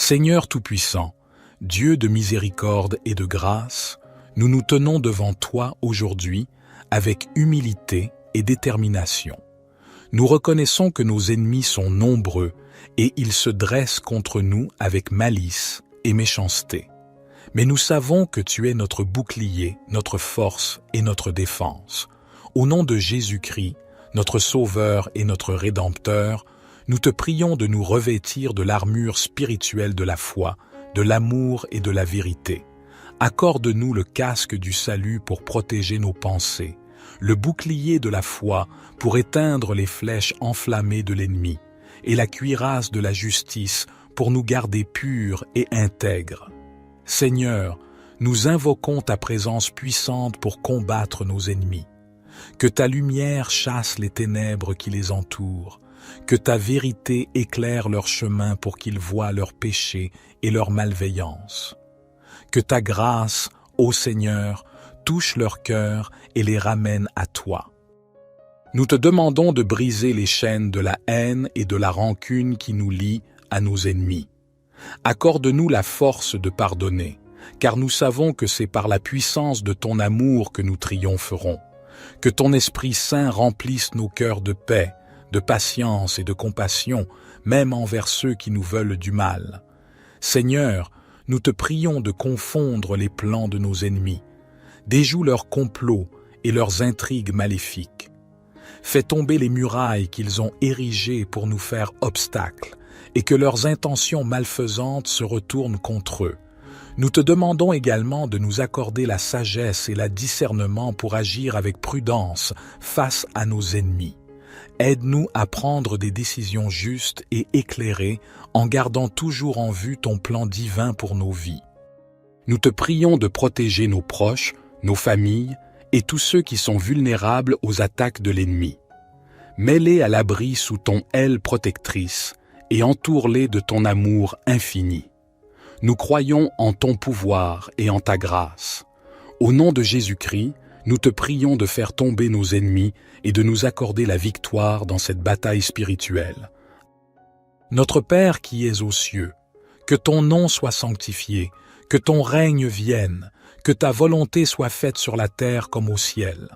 Seigneur Tout-Puissant, Dieu de miséricorde et de grâce, nous nous tenons devant toi aujourd'hui avec humilité et détermination. Nous reconnaissons que nos ennemis sont nombreux et ils se dressent contre nous avec malice et méchanceté. Mais nous savons que tu es notre bouclier, notre force et notre défense. Au nom de Jésus-Christ, notre Sauveur et notre Rédempteur, nous te prions de nous revêtir de l'armure spirituelle de la foi, de l'amour et de la vérité. Accorde-nous le casque du salut pour protéger nos pensées, le bouclier de la foi pour éteindre les flèches enflammées de l'ennemi, et la cuirasse de la justice pour nous garder purs et intègres. Seigneur, nous invoquons ta présence puissante pour combattre nos ennemis. Que ta lumière chasse les ténèbres qui les entourent, que ta vérité éclaire leur chemin pour qu'ils voient leurs péchés et leur malveillance. Que ta grâce, ô Seigneur, touche leur cœur et les ramène à toi. Nous te demandons de briser les chaînes de la haine et de la rancune qui nous lient à nos ennemis. Accorde-nous la force de pardonner, car nous savons que c'est par la puissance de ton amour que nous triompherons. Que ton Esprit Saint remplisse nos cœurs de paix, de patience et de compassion, même envers ceux qui nous veulent du mal. Seigneur, nous te prions de confondre les plans de nos ennemis. Déjoue leurs complots et leurs intrigues maléfiques. Fais tomber les murailles qu'ils ont érigées pour nous faire obstacle, et que leurs intentions malfaisantes se retournent contre eux. Nous te demandons également de nous accorder la sagesse et le discernement pour agir avec prudence face à nos ennemis. Aide-nous à prendre des décisions justes et éclairées en gardant toujours en vue ton plan divin pour nos vies. Nous te prions de protéger nos proches, nos familles et tous ceux qui sont vulnérables aux attaques de l'ennemi. Mets-les à l'abri sous ton aile protectrice et entoure-les de ton amour infini. Nous croyons en ton pouvoir et en ta grâce. Au nom de Jésus-Christ, nous te prions de faire tomber nos ennemis et de nous accorder la victoire dans cette bataille spirituelle. Notre Père qui es aux cieux, que ton nom soit sanctifié, que ton règne vienne, que ta volonté soit faite sur la terre comme au ciel.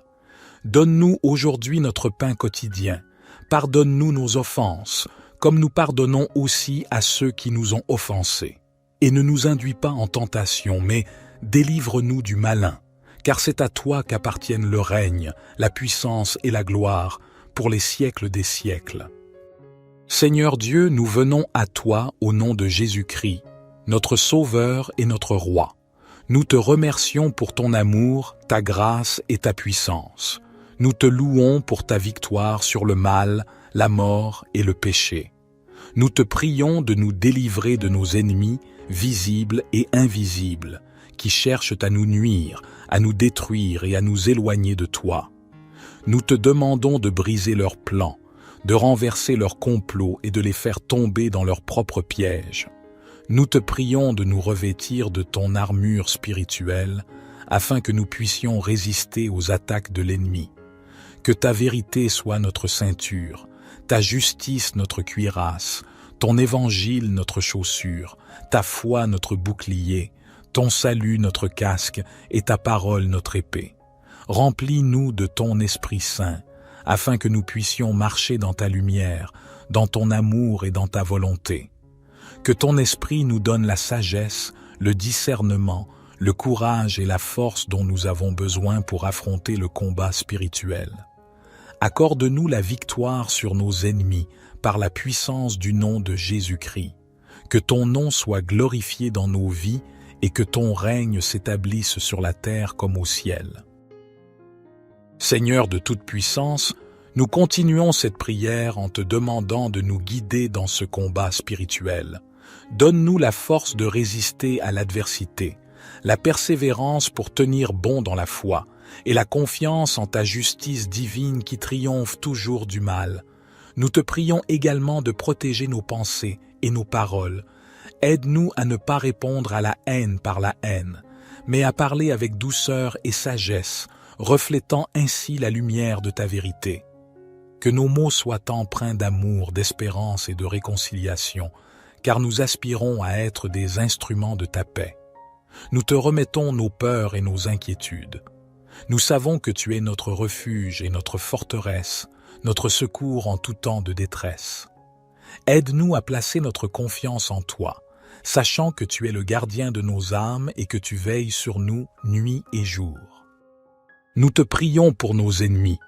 Donne-nous aujourd'hui notre pain quotidien. Pardonne-nous nos offenses, comme nous pardonnons aussi à ceux qui nous ont offensés. Et ne nous induis pas en tentation, mais délivre-nous du malin, car c'est à toi qu'appartiennent le règne, la puissance et la gloire, pour les siècles des siècles. Seigneur Dieu, nous venons à toi au nom de Jésus-Christ, notre Sauveur et notre Roi. Nous te remercions pour ton amour, ta grâce et ta puissance. Nous te louons pour ta victoire sur le mal, la mort et le péché. Nous te prions de nous délivrer de nos ennemis, visibles et invisibles, qui cherchent à nous nuire, à nous détruire et à nous éloigner de toi. Nous te demandons de briser leurs plans, de renverser leurs complots et de les faire tomber dans leurs propres pièges. Nous te prions de nous revêtir de ton armure spirituelle, afin que nous puissions résister aux attaques de l'ennemi. Que ta vérité soit notre ceinture, ta justice notre cuirasse, ton évangile notre chaussure, ta foi notre bouclier, ton salut notre casque et ta parole notre épée. Remplis-nous de ton Esprit Saint, afin que nous puissions marcher dans ta lumière, dans ton amour et dans ta volonté. Que ton Esprit nous donne la sagesse, le discernement, le courage et la force dont nous avons besoin pour affronter le combat spirituel. Accorde-nous la victoire sur nos ennemis par la puissance du nom de Jésus-Christ. Que ton nom soit glorifié dans nos vies et que ton règne s'établisse sur la terre comme au ciel. Seigneur de toute puissance, nous continuons cette prière en te demandant de nous guider dans ce combat spirituel. Donne-nous la force de résister à l'adversité, la persévérance pour tenir bon dans la foi, et la confiance en ta justice divine qui triomphe toujours du mal. Nous te prions également de protéger nos pensées et nos paroles. Aide-nous à ne pas répondre à la haine par la haine, mais à parler avec douceur et sagesse, reflétant ainsi la lumière de ta vérité. Que nos mots soient empreints d'amour, d'espérance et de réconciliation, car nous aspirons à être des instruments de ta paix. Nous te remettons nos peurs et nos inquiétudes. Nous savons que tu es notre refuge et notre forteresse, notre secours en tout temps de détresse. Aide-nous à placer notre confiance en toi, sachant que tu es le gardien de nos âmes et que tu veilles sur nous nuit et jour. Nous te prions pour nos ennemis.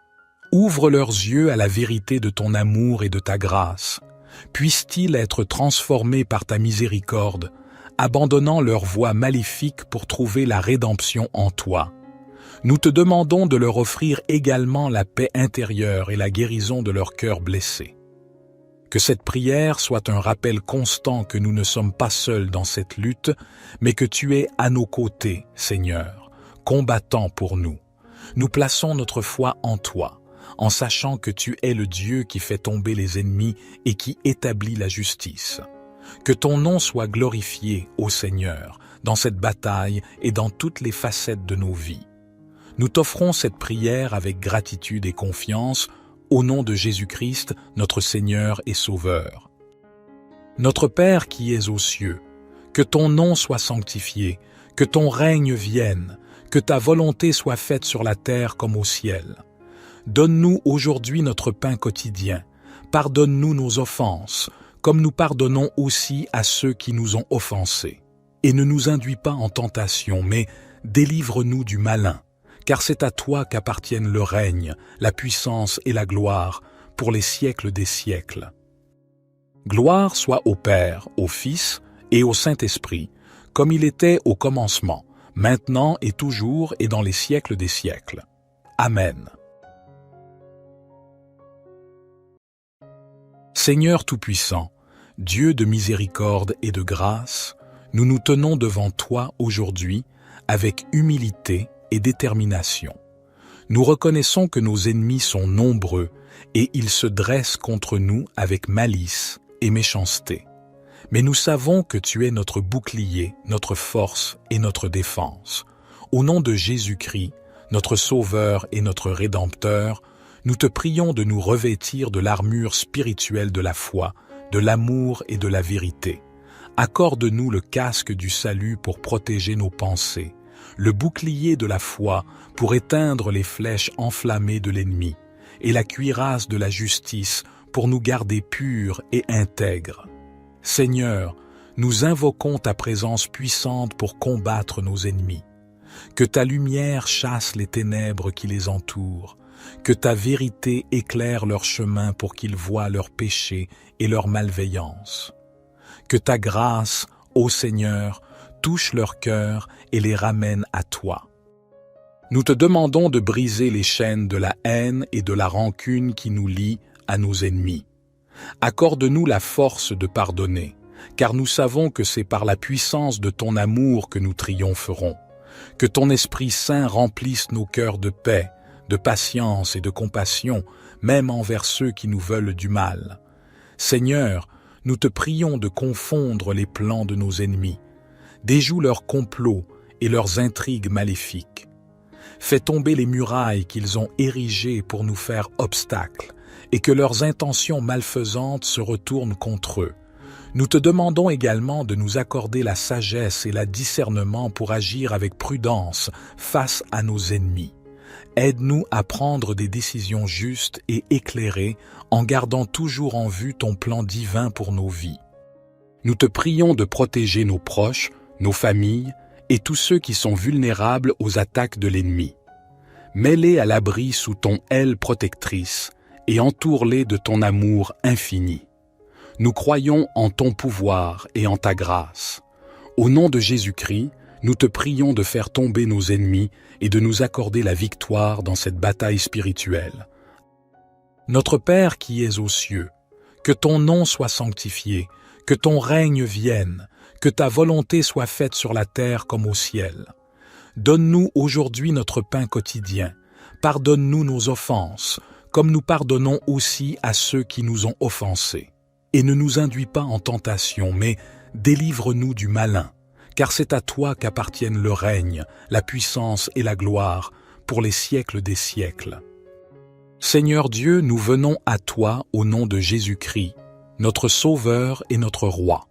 Ouvre leurs yeux à la vérité de ton amour et de ta grâce. Puissent-ils être transformés par ta miséricorde, abandonnant leurs voies maléfiques pour trouver la rédemption en toi. Nous te demandons de leur offrir également la paix intérieure et la guérison de leur cœur blessé. Que cette prière soit un rappel constant que nous ne sommes pas seuls dans cette lutte, mais que tu es à nos côtés, Seigneur, combattant pour nous. Nous plaçons notre foi en toi, en sachant que tu es le Dieu qui fait tomber les ennemis et qui établit la justice. Que ton nom soit glorifié, ô Seigneur, dans cette bataille et dans toutes les facettes de nos vies. Nous t'offrons cette prière avec gratitude et confiance, au nom de Jésus-Christ, notre Seigneur et Sauveur. Notre Père qui es aux cieux, que ton nom soit sanctifié, que ton règne vienne, que ta volonté soit faite sur la terre comme au ciel. Donne-nous aujourd'hui notre pain quotidien. Pardonne-nous nos offenses, comme nous pardonnons aussi à ceux qui nous ont offensés. Et ne nous induis pas en tentation, mais délivre-nous du malin, car c'est à toi qu'appartiennent le règne, la puissance et la gloire, pour les siècles des siècles. Gloire soit au Père, au Fils et au Saint-Esprit, comme il était au commencement, maintenant et toujours et dans les siècles des siècles. Amen. Seigneur Tout-Puissant, Dieu de miséricorde et de grâce, nous nous tenons devant toi aujourd'hui avec humilité et détermination. Nous reconnaissons que nos ennemis sont nombreux et ils se dressent contre nous avec malice et méchanceté. Mais nous savons que tu es notre bouclier, notre force et notre défense. Au nom de Jésus-Christ, notre Sauveur et notre Rédempteur, nous te prions de nous revêtir de l'armure spirituelle de la foi, de l'amour et de la vérité. Accorde-nous le casque du salut pour protéger nos pensées, le bouclier de la foi pour éteindre les flèches enflammées de l'ennemi, et la cuirasse de la justice pour nous garder purs et intègres. Seigneur, nous invoquons ta présence puissante pour combattre nos ennemis. Que ta lumière chasse les ténèbres qui les entourent, que ta vérité éclaire leur chemin pour qu'ils voient leurs péchés et leur malveillance. Que ta grâce, ô Seigneur, touche leur cœur et les ramène à toi. Nous te demandons de briser les chaînes de la haine et de la rancune qui nous lient à nos ennemis. Accorde-nous la force de pardonner, car nous savons que c'est par la puissance de ton amour que nous triompherons. Que ton Esprit Saint remplisse nos cœurs de paix, de patience et de compassion, même envers ceux qui nous veulent du mal. Seigneur, nous te prions de confondre les plans de nos ennemis. Déjoue leurs complots et leurs intrigues maléfiques. Fais tomber les murailles qu'ils ont érigées pour nous faire obstacle, et que leurs intentions malfaisantes se retournent contre eux. Nous te demandons également de nous accorder la sagesse et le discernement pour agir avec prudence face à nos ennemis. Aide-nous à prendre des décisions justes et éclairées en gardant toujours en vue ton plan divin pour nos vies. Nous te prions de protéger nos proches, nos familles et tous ceux qui sont vulnérables aux attaques de l'ennemi. Mets-les à l'abri sous ton aile protectrice et entoure-les de ton amour infini. Nous croyons en ton pouvoir et en ta grâce. Au nom de Jésus-Christ, nous te prions de faire tomber nos ennemis et de nous accorder la victoire dans cette bataille spirituelle. Notre Père qui es aux cieux, que ton nom soit sanctifié, que ton règne vienne, que ta volonté soit faite sur la terre comme au ciel. Donne-nous aujourd'hui notre pain quotidien. Pardonne-nous nos offenses, comme nous pardonnons aussi à ceux qui nous ont offensés. Et ne nous induis pas en tentation, mais délivre-nous du malin, car c'est à toi qu'appartiennent le règne, la puissance et la gloire, pour les siècles des siècles. Seigneur Dieu, nous venons à toi au nom de Jésus-Christ, notre Sauveur et notre Roi,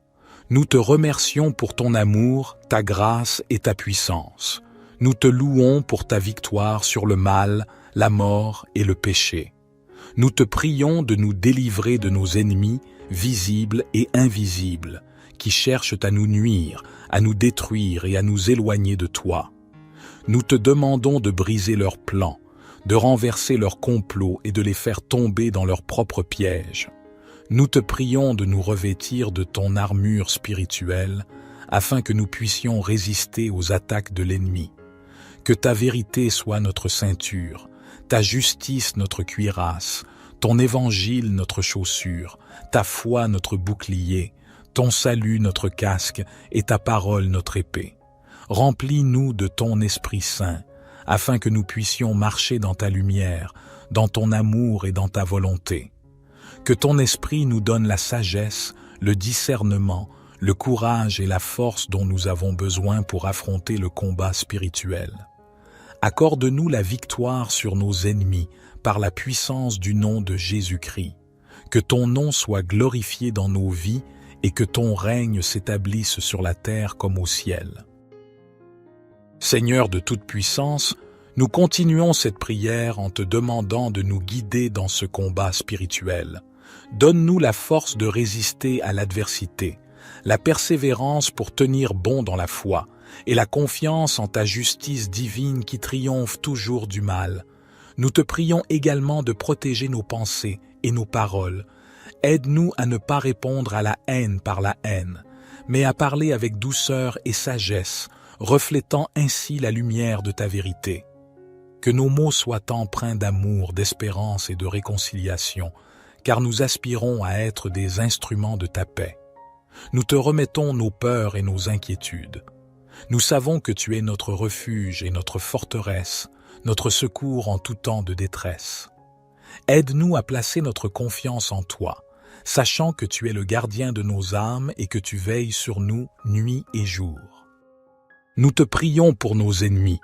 Nous te remercions pour ton amour, ta grâce et ta puissance. Nous te louons pour ta victoire sur le mal, la mort et le péché. Nous te prions de nous délivrer de nos ennemis, visibles et invisibles, qui cherchent à nous nuire, à nous détruire et à nous éloigner de toi. Nous te demandons de briser leurs plans, de renverser leurs complots et de les faire tomber dans leurs propres pièges. Nous te prions de nous revêtir de ton armure spirituelle, afin que nous puissions résister aux attaques de l'ennemi. Que ta vérité soit notre ceinture, ta justice notre cuirasse, ton évangile notre chaussure, ta foi notre bouclier, ton salut notre casque et ta parole notre épée. Remplis-nous de ton Esprit Saint, afin que nous puissions marcher dans ta lumière, dans ton amour et dans ta volonté. Que ton Esprit nous donne la sagesse, le discernement, le courage et la force dont nous avons besoin pour affronter le combat spirituel. Accorde-nous la victoire sur nos ennemis par la puissance du nom de Jésus-Christ. Que ton nom soit glorifié dans nos vies et que ton règne s'établisse sur la terre comme au ciel. Seigneur de toute puissance, nous continuons cette prière en te demandant de nous guider dans ce combat spirituel. Donne-nous la force de résister à l'adversité, la persévérance pour tenir bon dans la foi, et la confiance en ta justice divine qui triomphe toujours du mal. Nous te prions également de protéger nos pensées et nos paroles. Aide-nous à ne pas répondre à la haine par la haine, mais à parler avec douceur et sagesse, reflétant ainsi la lumière de ta vérité. Que nos mots soient empreints d'amour, d'espérance et de réconciliation, car nous aspirons à être des instruments de ta paix. Nous te remettons nos peurs et nos inquiétudes. Nous savons que tu es notre refuge et notre forteresse, notre secours en tout temps de détresse. Aide-nous à placer notre confiance en toi, sachant que tu es le gardien de nos âmes et que tu veilles sur nous nuit et jour. Nous te prions pour nos ennemis.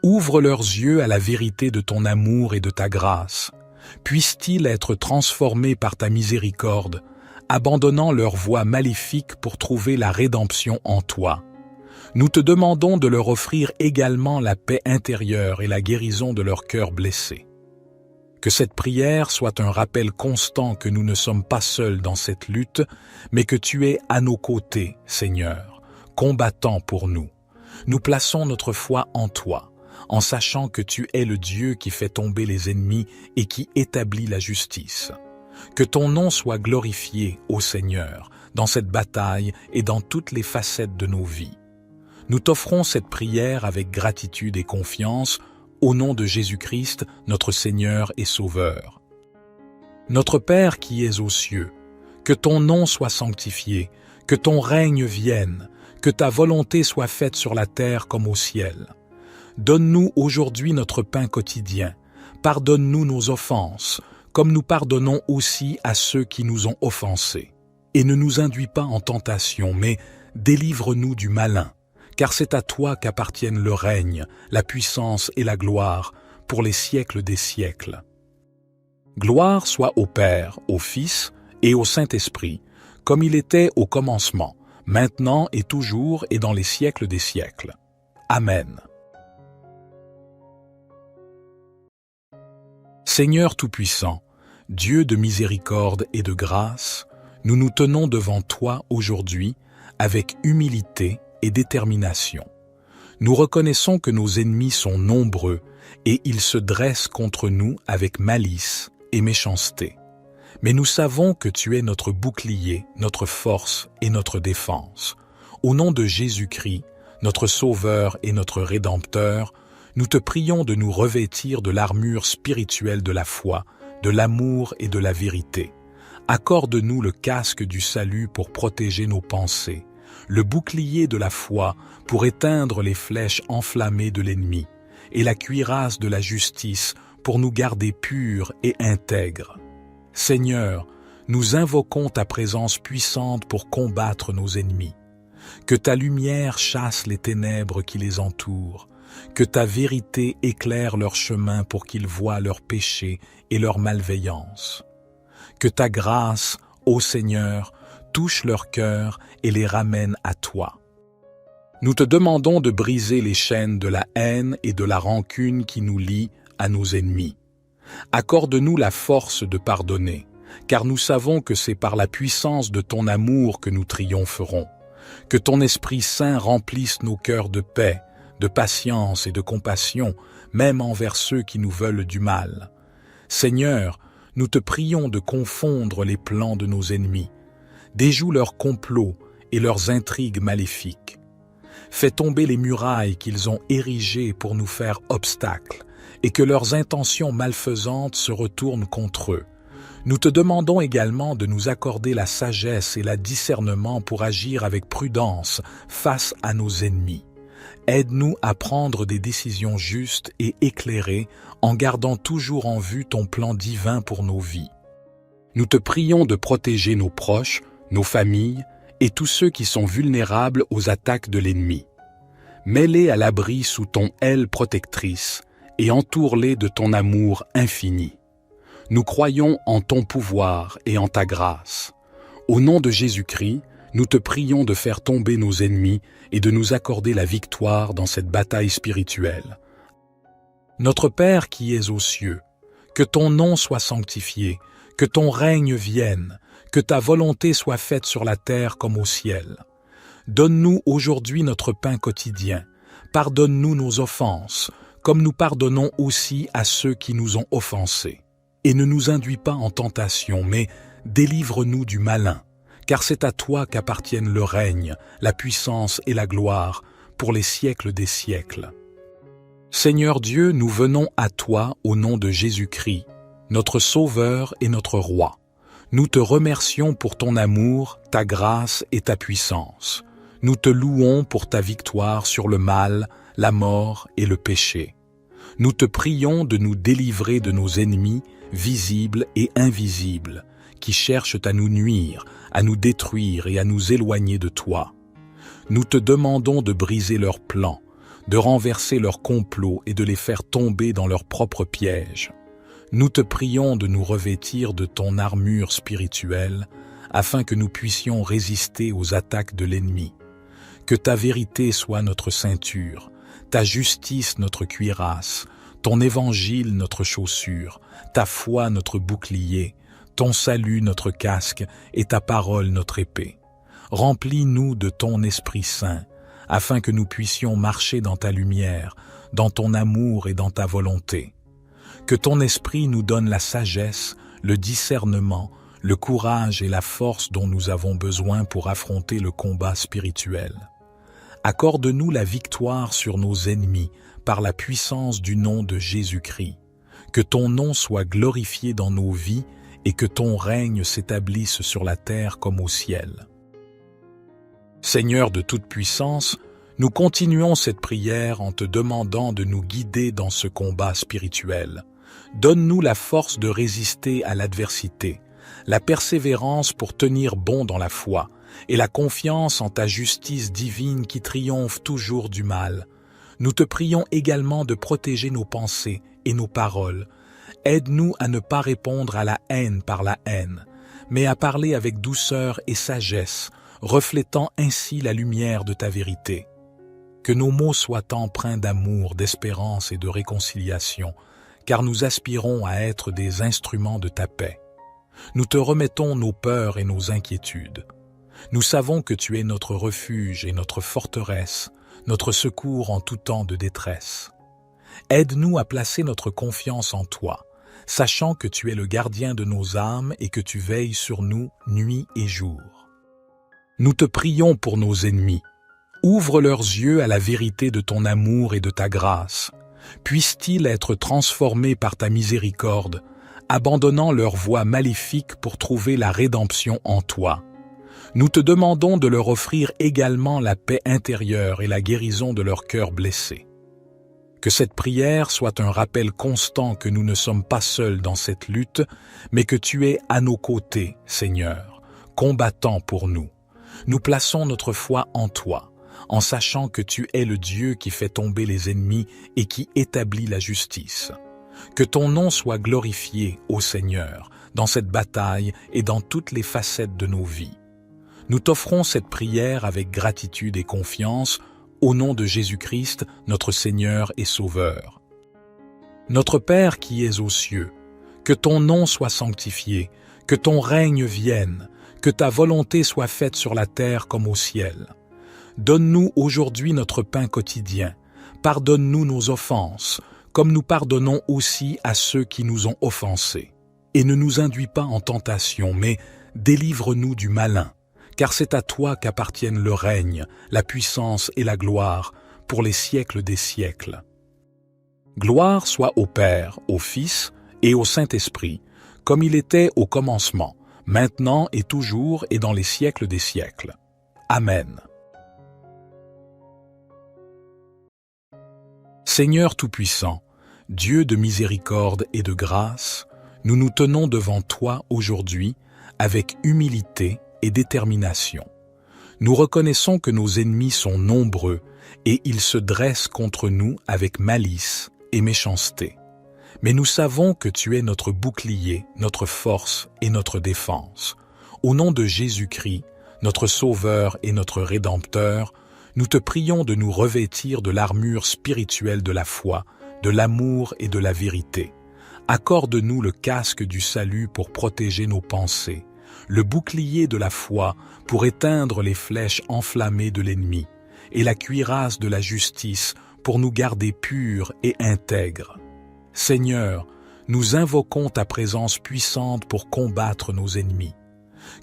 Ouvre leurs yeux à la vérité de ton amour et de ta grâce. Puissent-ils être transformés par ta miséricorde, abandonnant leur voie maléfique pour trouver la rédemption en toi. Nous te demandons de leur offrir également la paix intérieure et la guérison de leur cœur blessé. Que cette prière soit un rappel constant que nous ne sommes pas seuls dans cette lutte, mais que tu es à nos côtés, Seigneur, combattant pour nous. Nous plaçons notre foi en toi, en sachant que tu es le Dieu qui fait tomber les ennemis et qui établit la justice. Que ton nom soit glorifié, ô Seigneur, dans cette bataille et dans toutes les facettes de nos vies. Nous t'offrons cette prière avec gratitude et confiance, au nom de Jésus-Christ, notre Seigneur et Sauveur. Notre Père qui es aux cieux, que ton nom soit sanctifié, que ton règne vienne, que ta volonté soit faite sur la terre comme au ciel. Donne-nous aujourd'hui notre pain quotidien. Pardonne-nous nos offenses, comme nous pardonnons aussi à ceux qui nous ont offensés. Et ne nous induis pas en tentation, mais délivre-nous du malin, car c'est à toi qu'appartiennent le règne, la puissance et la gloire, pour les siècles des siècles. Gloire soit au Père, au Fils et au Saint-Esprit, comme il était au commencement, maintenant et toujours et dans les siècles des siècles. Amen. Seigneur Tout-Puissant, Dieu de miséricorde et de grâce, nous nous tenons devant toi aujourd'hui avec humilité et détermination. Nous reconnaissons que nos ennemis sont nombreux et ils se dressent contre nous avec malice et méchanceté. Mais nous savons que tu es notre bouclier, notre force et notre défense. Au nom de Jésus-Christ, notre Sauveur et notre Rédempteur, nous te prions de nous revêtir de l'armure spirituelle de la foi, de l'amour et de la vérité. Accorde-nous le casque du salut pour protéger nos pensées, le bouclier de la foi pour éteindre les flèches enflammées de l'ennemi, et la cuirasse de la justice pour nous garder purs et intègres. Seigneur, nous invoquons ta présence puissante pour combattre nos ennemis. Que ta lumière chasse les ténèbres qui les entourent, que ta vérité éclaire leur chemin pour qu'ils voient leurs péchés et leur malveillance. Que ta grâce, ô Seigneur, touche leur cœur et les ramène à toi. Nous te demandons de briser les chaînes de la haine et de la rancune qui nous lient à nos ennemis. Accorde-nous la force de pardonner, car nous savons que c'est par la puissance de ton amour que nous triompherons. Que ton Esprit Saint remplisse nos cœurs de paix, de patience et de compassion, même envers ceux qui nous veulent du mal. Seigneur, nous te prions de confondre les plans de nos ennemis. Déjoue leurs complots et leurs intrigues maléfiques. Fais tomber les murailles qu'ils ont érigées pour nous faire obstacle, et que leurs intentions malfaisantes se retournent contre eux. Nous te demandons également de nous accorder la sagesse et le discernement pour agir avec prudence face à nos ennemis. Aide-nous à prendre des décisions justes et éclairées en gardant toujours en vue ton plan divin pour nos vies. Nous te prions de protéger nos proches, nos familles et tous ceux qui sont vulnérables aux attaques de l'ennemi. Mets-les à l'abri sous ton aile protectrice et entoure-les de ton amour infini. Nous croyons en ton pouvoir et en ta grâce. Au nom de Jésus-Christ, nous te prions de faire tomber nos ennemis et de nous accorder la victoire dans cette bataille spirituelle. Notre Père qui es aux cieux, que ton nom soit sanctifié, que ton règne vienne, que ta volonté soit faite sur la terre comme au ciel. Donne-nous aujourd'hui notre pain quotidien. Pardonne-nous nos offenses, comme nous pardonnons aussi à ceux qui nous ont offensés. Et ne nous induis pas en tentation, mais délivre-nous du malin, car c'est à toi qu'appartiennent le règne, la puissance et la gloire, pour les siècles des siècles. Seigneur Dieu, nous venons à toi au nom de Jésus-Christ, notre Sauveur et notre Roi. Nous te remercions pour ton amour, ta grâce et ta puissance. Nous te louons pour ta victoire sur le mal, la mort et le péché. Nous te prions de nous délivrer de nos ennemis, visibles et invisibles, qui cherchent à nous nuire, à nous détruire et à nous éloigner de toi. Nous te demandons de briser leurs plans, de renverser leurs complots et de les faire tomber dans leurs propres pièges. Nous te prions de nous revêtir de ton armure spirituelle, afin que nous puissions résister aux attaques de l'ennemi. Que ta vérité soit notre ceinture, ta justice notre cuirasse, ton évangile notre chaussure, ta foi notre bouclier, ton salut notre casque et ta parole notre épée. Remplis-nous de ton Esprit Saint, afin que nous puissions marcher dans ta lumière, dans ton amour et dans ta volonté. Que ton Esprit nous donne la sagesse, le discernement, le courage et la force dont nous avons besoin pour affronter le combat spirituel. Accorde-nous la victoire sur nos ennemis par la puissance du nom de Jésus-Christ. Que ton nom soit glorifié dans nos vies et que ton règne s'établisse sur la terre comme au ciel. Seigneur de toute puissance, nous continuons cette prière en te demandant de nous guider dans ce combat spirituel. Donne-nous la force de résister à l'adversité, la persévérance pour tenir bon dans la foi, et la confiance en ta justice divine qui triomphe toujours du mal. Nous te prions également de protéger nos pensées et nos paroles. Aide-nous à ne pas répondre à la haine par la haine, mais à parler avec douceur et sagesse, reflétant ainsi la lumière de ta vérité. Que nos mots soient empreints d'amour, d'espérance et de réconciliation, car nous aspirons à être des instruments de ta paix. Nous te remettons nos peurs et nos inquiétudes. Nous savons que tu es notre refuge et notre forteresse, notre secours en tout temps de détresse. Aide-nous à placer notre confiance en toi, sachant que tu es le gardien de nos âmes et que tu veilles sur nous nuit et jour. Nous te prions pour nos ennemis. Ouvre leurs yeux à la vérité de ton amour et de ta grâce. Puissent-ils être transformés par ta miséricorde, abandonnant leurs voies maléfiques pour trouver la rédemption en toi. Nous te demandons de leur offrir également la paix intérieure et la guérison de leur cœur blessé. Que cette prière soit un rappel constant que nous ne sommes pas seuls dans cette lutte, mais que tu es à nos côtés, Seigneur, combattant pour nous. Nous plaçons notre foi en toi, en sachant que tu es le Dieu qui fait tomber les ennemis et qui établit la justice. Que ton nom soit glorifié, ô Seigneur, dans cette bataille et dans toutes les facettes de nos vies. Nous t'offrons cette prière avec gratitude et confiance au nom de Jésus-Christ, notre Seigneur et Sauveur. Notre Père qui es aux cieux, que ton nom soit sanctifié, que ton règne vienne, que ta volonté soit faite sur la terre comme au ciel. Donne-nous aujourd'hui notre pain quotidien. Pardonne-nous nos offenses, comme nous pardonnons aussi à ceux qui nous ont offensés. Et ne nous induis pas en tentation, mais délivre-nous du malin, car c'est à toi qu'appartiennent le règne, la puissance et la gloire, pour les siècles des siècles. Gloire soit au Père, au Fils et au Saint-Esprit, comme il était au commencement, maintenant et toujours et dans les siècles des siècles. Amen. Seigneur Tout-Puissant, Dieu de miséricorde et de grâce, nous nous tenons devant toi aujourd'hui avec humilité et détermination. Nous reconnaissons que nos ennemis sont nombreux et ils se dressent contre nous avec malice et méchanceté. Mais nous savons que tu es notre bouclier, notre force et notre défense. Au nom de Jésus-Christ, notre Sauveur et notre Rédempteur, nous te prions de nous revêtir de l'armure spirituelle de la foi, de l'amour et de la vérité. Accorde-nous le casque du salut pour protéger nos pensées, le bouclier de la foi pour éteindre les flèches enflammées de l'ennemi, et la cuirasse de la justice pour nous garder purs et intègres. Seigneur, nous invoquons ta présence puissante pour combattre nos ennemis.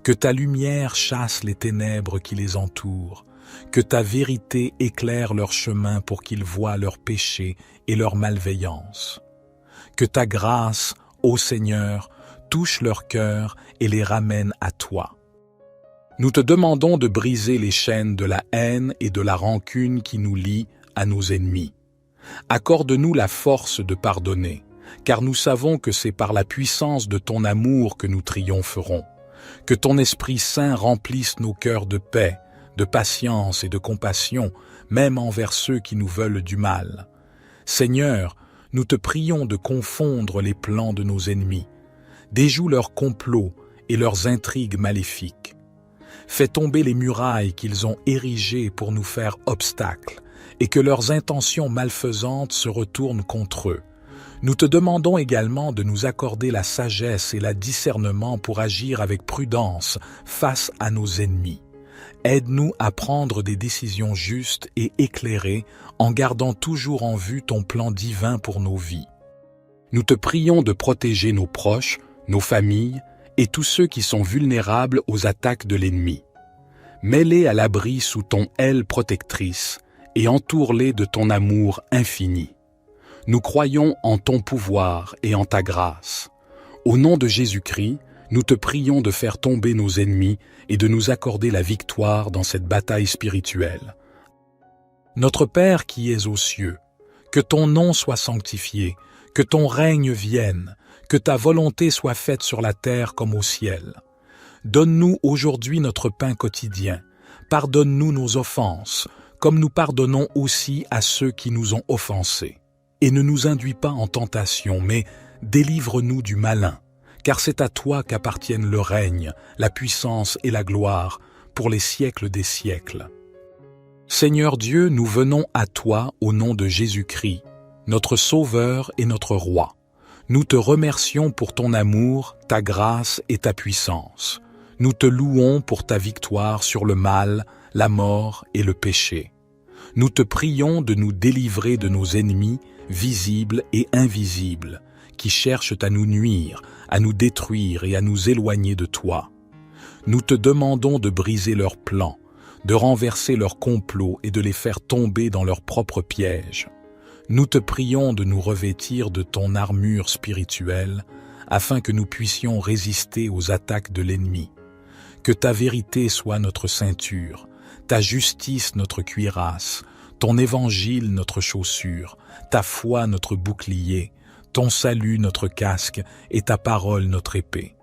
Que ta lumière chasse les ténèbres qui les entourent, que ta vérité éclaire leur chemin pour qu'ils voient leurs péchés et leur malveillance. Que ta grâce, ô Seigneur, touche leur cœur et les ramène à toi. Nous te demandons de briser les chaînes de la haine et de la rancune qui nous lient à nos ennemis. Accorde-nous la force de pardonner, car nous savons que c'est par la puissance de ton amour que nous triompherons. Que ton Esprit Saint remplisse nos cœurs de paix, de patience et de compassion, même envers ceux qui nous veulent du mal. Seigneur, nous te prions de confondre les plans de nos ennemis. Déjoue leurs complots et leurs intrigues maléfiques. Fais tomber les murailles qu'ils ont érigées pour nous faire obstacle, et que leurs intentions malfaisantes se retournent contre eux. Nous te demandons également de nous accorder la sagesse et le discernement pour agir avec prudence face à nos ennemis. Aide-nous à prendre des décisions justes et éclairées en gardant toujours en vue ton plan divin pour nos vies. Nous te prions de protéger nos proches, nos familles et tous ceux qui sont vulnérables aux attaques de l'ennemi. Mets-les à l'abri sous ton aile protectrice et entoure-les de ton amour infini. Nous croyons en ton pouvoir et en ta grâce. Au nom de Jésus-Christ, nous te prions de faire tomber nos ennemis et de nous accorder la victoire dans cette bataille spirituelle. Notre Père qui es aux cieux, que ton nom soit sanctifié, que ton règne vienne, que ta volonté soit faite sur la terre comme au ciel. Donne-nous aujourd'hui notre pain quotidien. Pardonne-nous nos offenses, comme nous pardonnons aussi à ceux qui nous ont offensés. Et ne nous induis pas en tentation, mais délivre-nous du malin, car c'est à toi qu'appartiennent le règne, la puissance et la gloire, pour les siècles des siècles. Seigneur Dieu, nous venons à toi au nom de Jésus-Christ, notre Sauveur et notre Roi. Nous te remercions pour ton amour, ta grâce et ta puissance. Nous te louons pour ta victoire sur le mal, la mort et le péché. Nous te prions de nous délivrer de nos ennemis, visibles et invisibles, qui cherchent à nous nuire, à nous détruire et à nous éloigner de toi. Nous te demandons de briser leurs plans, de renverser leurs complots et de les faire tomber dans leurs propres pièges. Nous te prions de nous revêtir de ton armure spirituelle, afin que nous puissions résister aux attaques de l'ennemi. Que ta vérité soit notre ceinture, ta justice notre cuirasse, ton évangile notre chaussure, ta foi notre bouclier, ton salut notre casque et ta parole notre épée.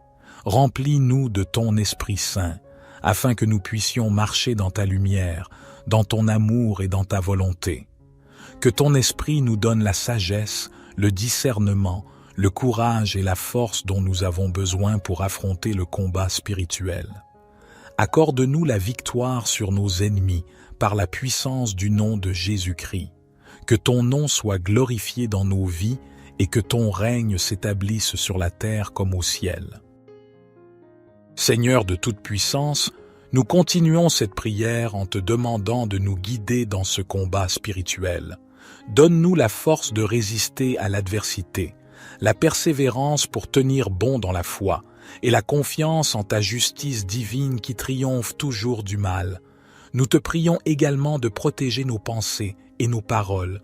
Remplis-nous de ton Esprit Saint, afin que nous puissions marcher dans ta lumière, dans ton amour et dans ta volonté. Que ton Esprit nous donne la sagesse, le discernement, le courage et la force dont nous avons besoin pour affronter le combat spirituel. Accorde-nous la victoire sur nos ennemis par la puissance du nom de Jésus-Christ. Que ton nom soit glorifié dans nos vies et que ton règne s'établisse sur la terre comme au ciel. Seigneur de toute puissance, nous continuons cette prière en te demandant de nous guider dans ce combat spirituel. Donne-nous la force de résister à l'adversité, la persévérance pour tenir bon dans la foi et la confiance en ta justice divine qui triomphe toujours du mal. Nous te prions également de protéger nos pensées et nos paroles.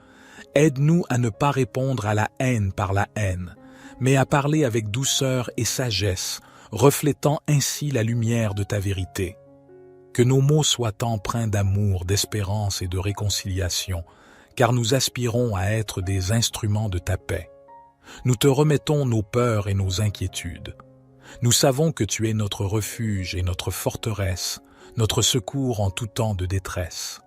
Aide-nous à ne pas répondre à la haine par la haine, mais à parler avec douceur et sagesse, reflétant ainsi la lumière de ta vérité. Que nos mots soient empreints d'amour, d'espérance et de réconciliation, car nous aspirons à être des instruments de ta paix. Nous te remettons nos peurs et nos inquiétudes. Nous savons que tu es notre refuge et notre forteresse, notre secours en tout temps de détresse.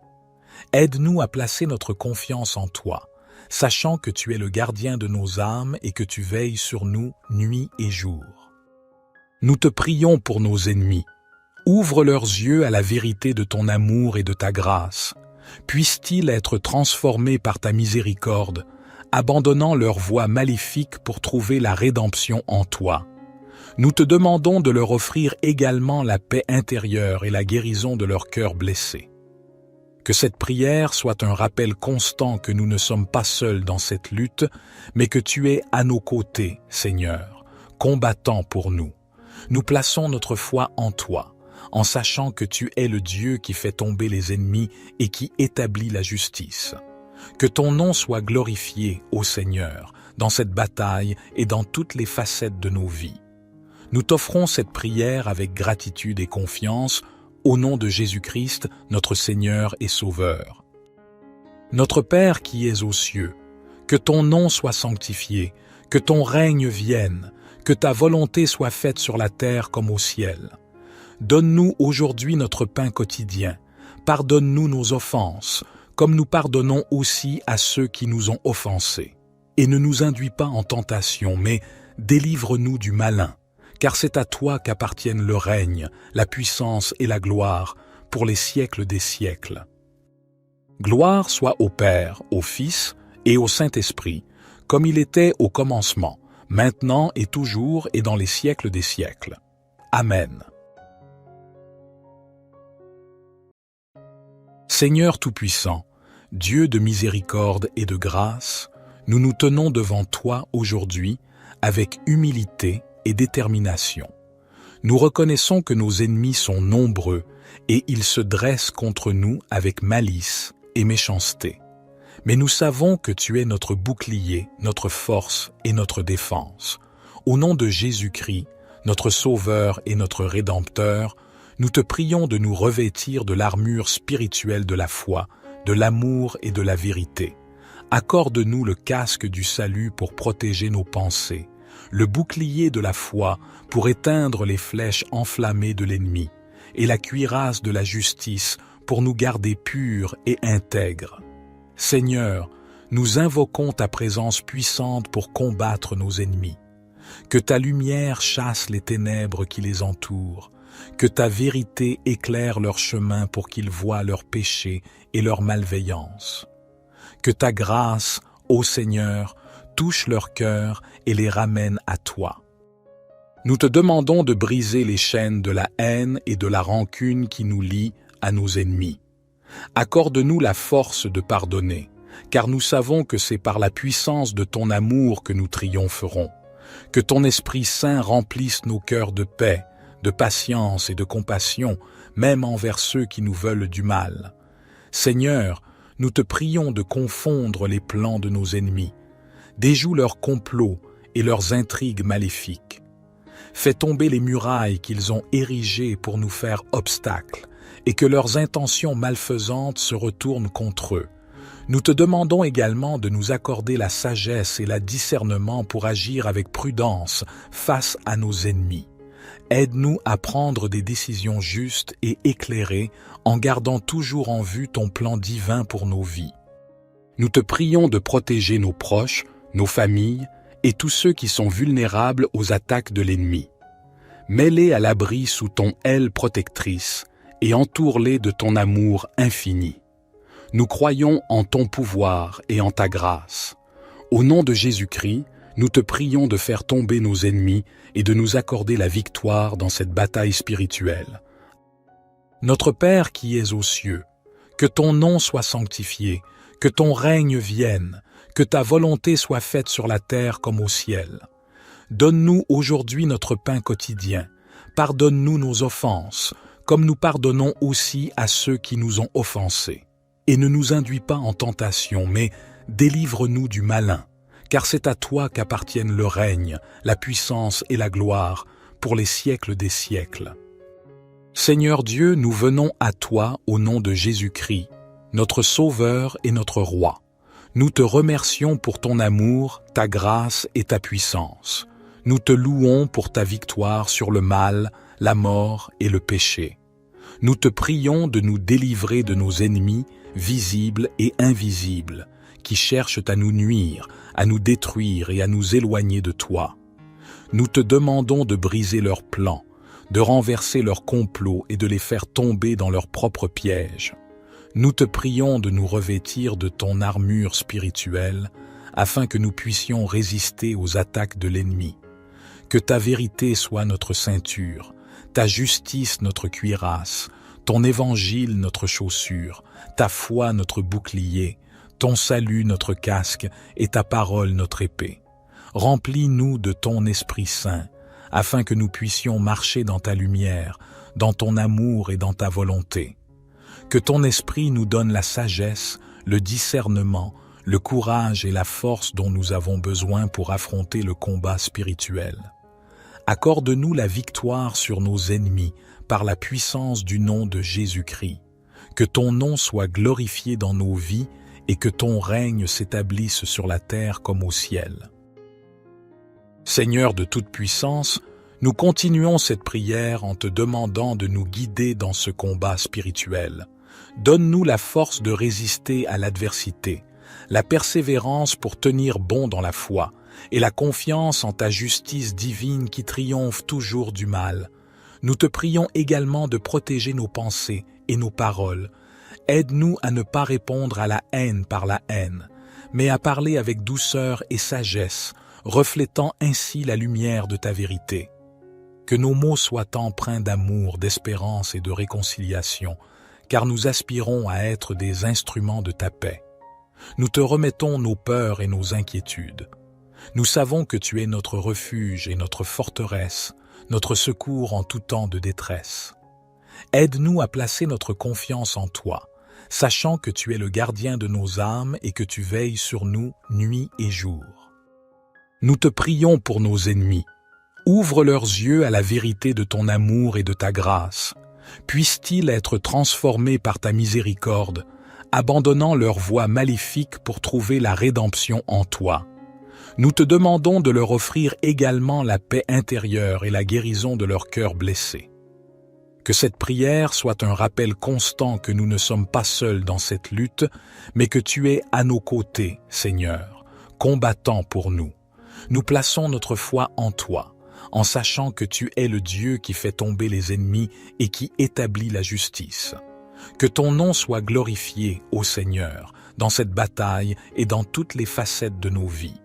Aide-nous à placer notre confiance en toi, sachant que tu es le gardien de nos âmes et que tu veilles sur nous nuit et jour. Nous te prions pour nos ennemis. Ouvre leurs yeux à la vérité de ton amour et de ta grâce. Puissent-ils être transformés par ta miséricorde, abandonnant leur voie maléfique pour trouver la rédemption en toi. Nous te demandons de leur offrir également la paix intérieure et la guérison de leur cœur blessé. Que cette prière soit un rappel constant que nous ne sommes pas seuls dans cette lutte, mais que tu es à nos côtés, Seigneur, combattant pour nous. Nous plaçons notre foi en toi, en sachant que tu es le Dieu qui fait tomber les ennemis et qui établit la justice. Que ton nom soit glorifié, ô Seigneur, dans cette bataille et dans toutes les facettes de nos vies. Nous t'offrons cette prière avec gratitude et confiance, au nom de Jésus-Christ, notre Seigneur et Sauveur. Notre Père qui es aux cieux, que ton nom soit sanctifié, que ton règne vienne, que ta volonté soit faite sur la terre comme au ciel. Donne-nous aujourd'hui notre pain quotidien. Pardonne-nous nos offenses, comme nous pardonnons aussi à ceux qui nous ont offensés. Et ne nous induis pas en tentation, mais délivre-nous du malin, car c'est à toi qu'appartiennent le règne, la puissance et la gloire, pour les siècles des siècles. Gloire soit au Père, au Fils et au Saint-Esprit, comme il était au commencement, maintenant et toujours et dans les siècles des siècles. Amen. Seigneur Tout-Puissant, Dieu de miséricorde et de grâce, nous nous tenons devant toi aujourd'hui avec humilité et détermination. Nous reconnaissons que nos ennemis sont nombreux et ils se dressent contre nous avec malice et méchanceté. Mais nous savons que tu es notre bouclier, notre force et notre défense. Au nom de Jésus-Christ, notre Sauveur et notre Rédempteur, nous te prions de nous revêtir de l'armure spirituelle de la foi, de l'amour et de la vérité. Accorde-nous le casque du salut pour protéger nos pensées, le bouclier de la foi pour éteindre les flèches enflammées de l'ennemi, et la cuirasse de la justice pour nous garder purs et intègres. Seigneur, nous invoquons ta présence puissante pour combattre nos ennemis. Que ta lumière chasse les ténèbres qui les entourent, que ta vérité éclaire leur chemin pour qu'ils voient leurs péchés et leur malveillance. Que ta grâce, ô Seigneur, touche leur cœur et les ramène à toi. Nous te demandons de briser les chaînes de la haine et de la rancune qui nous lient à nos ennemis. Accorde-nous la force de pardonner, car nous savons que c'est par la puissance de ton amour que nous triompherons. Que ton Esprit Saint remplisse nos cœurs de paix, de patience et de compassion, même envers ceux qui nous veulent du mal. Seigneur, nous te prions de confondre les plans de nos ennemis. Déjoue leurs complots et leurs intrigues maléfiques. Fais tomber les murailles qu'ils ont érigées pour nous faire obstacle, et que leurs intentions malfaisantes se retournent contre eux. Nous te demandons également de nous accorder la sagesse et le discernement pour agir avec prudence face à nos ennemis. Aide-nous à prendre des décisions justes et éclairées en gardant toujours en vue ton plan divin pour nos vies. Nous te prions de protéger nos proches, nos familles et tous ceux qui sont vulnérables aux attaques de l'ennemi. Mets-les à l'abri sous ton aile protectrice et entoure-les de ton amour infini. Nous croyons en ton pouvoir et en ta grâce. Au nom de Jésus-Christ, nous te prions de faire tomber nos ennemis et de nous accorder la victoire dans cette bataille spirituelle. Notre Père qui es aux cieux, que ton nom soit sanctifié, que ton règne vienne, que ta volonté soit faite sur la terre comme au ciel. Donne-nous aujourd'hui notre pain quotidien. Pardonne-nous nos offenses, comme nous pardonnons aussi à ceux qui nous ont offensés. Et ne nous induis pas en tentation, mais délivre-nous du malin, car c'est à toi qu'appartiennent le règne, la puissance et la gloire, pour les siècles des siècles. Seigneur Dieu, nous venons à toi au nom de Jésus-Christ, notre Sauveur et notre Roi. Nous te remercions pour ton amour, ta grâce et ta puissance. Nous te louons pour ta victoire sur le mal, la mort et le péché. Nous te prions de nous délivrer de nos ennemis, visibles et invisibles, qui cherchent à nous nuire, à nous détruire et à nous éloigner de toi. Nous te demandons de briser leurs plans, de renverser leurs complots et de les faire tomber dans leurs propres pièges. Nous te prions de nous revêtir de ton armure spirituelle, afin que nous puissions résister aux attaques de l'ennemi. Que ta vérité soit notre ceinture, ta justice notre cuirasse, ton évangile notre chaussure, ta foi notre bouclier, ton salut notre casque et ta parole notre épée. Remplis-nous de ton Esprit Saint, afin que nous puissions marcher dans ta lumière, dans ton amour et dans ta volonté. Que ton Esprit nous donne la sagesse, le discernement, le courage et la force dont nous avons besoin pour affronter le combat spirituel. Accorde-nous la victoire sur nos ennemis par la puissance du nom de Jésus-Christ. Que ton nom soit glorifié dans nos vies et que ton règne s'établisse sur la terre comme au ciel. Seigneur de toute puissance, nous continuons cette prière en te demandant de nous guider dans ce combat spirituel. Donne-nous la force de résister à l'adversité, la persévérance pour tenir bon dans la foi, et la confiance en ta justice divine qui triomphe toujours du mal. Nous te prions également de protéger nos pensées et nos paroles. Aide-nous à ne pas répondre à la haine par la haine, mais à parler avec douceur et sagesse, reflétant ainsi la lumière de ta vérité. Que nos mots soient empreints d'amour, d'espérance et de réconciliation, car nous aspirons à être des instruments de ta paix. Nous te remettons nos peurs et nos inquiétudes. Nous savons que tu es notre refuge et notre forteresse, notre secours en tout temps de détresse. Aide-nous à placer notre confiance en toi, sachant que tu es le gardien de nos âmes et que tu veilles sur nous nuit et jour. Nous te prions pour nos ennemis. Ouvre leurs yeux à la vérité de ton amour et de ta grâce. Puissent-ils être transformés par ta miséricorde, abandonnant leur voie maléfique pour trouver la rédemption en toi. Nous te demandons de leur offrir également la paix intérieure et la guérison de leur cœur blessé. Que cette prière soit un rappel constant que nous ne sommes pas seuls dans cette lutte, mais que tu es à nos côtés, Seigneur, combattant pour nous. Nous plaçons notre foi en toi, en sachant que tu es le Dieu qui fait tomber les ennemis et qui établit la justice. Que ton nom soit glorifié, ô Seigneur, dans cette bataille et dans toutes les facettes de nos vies.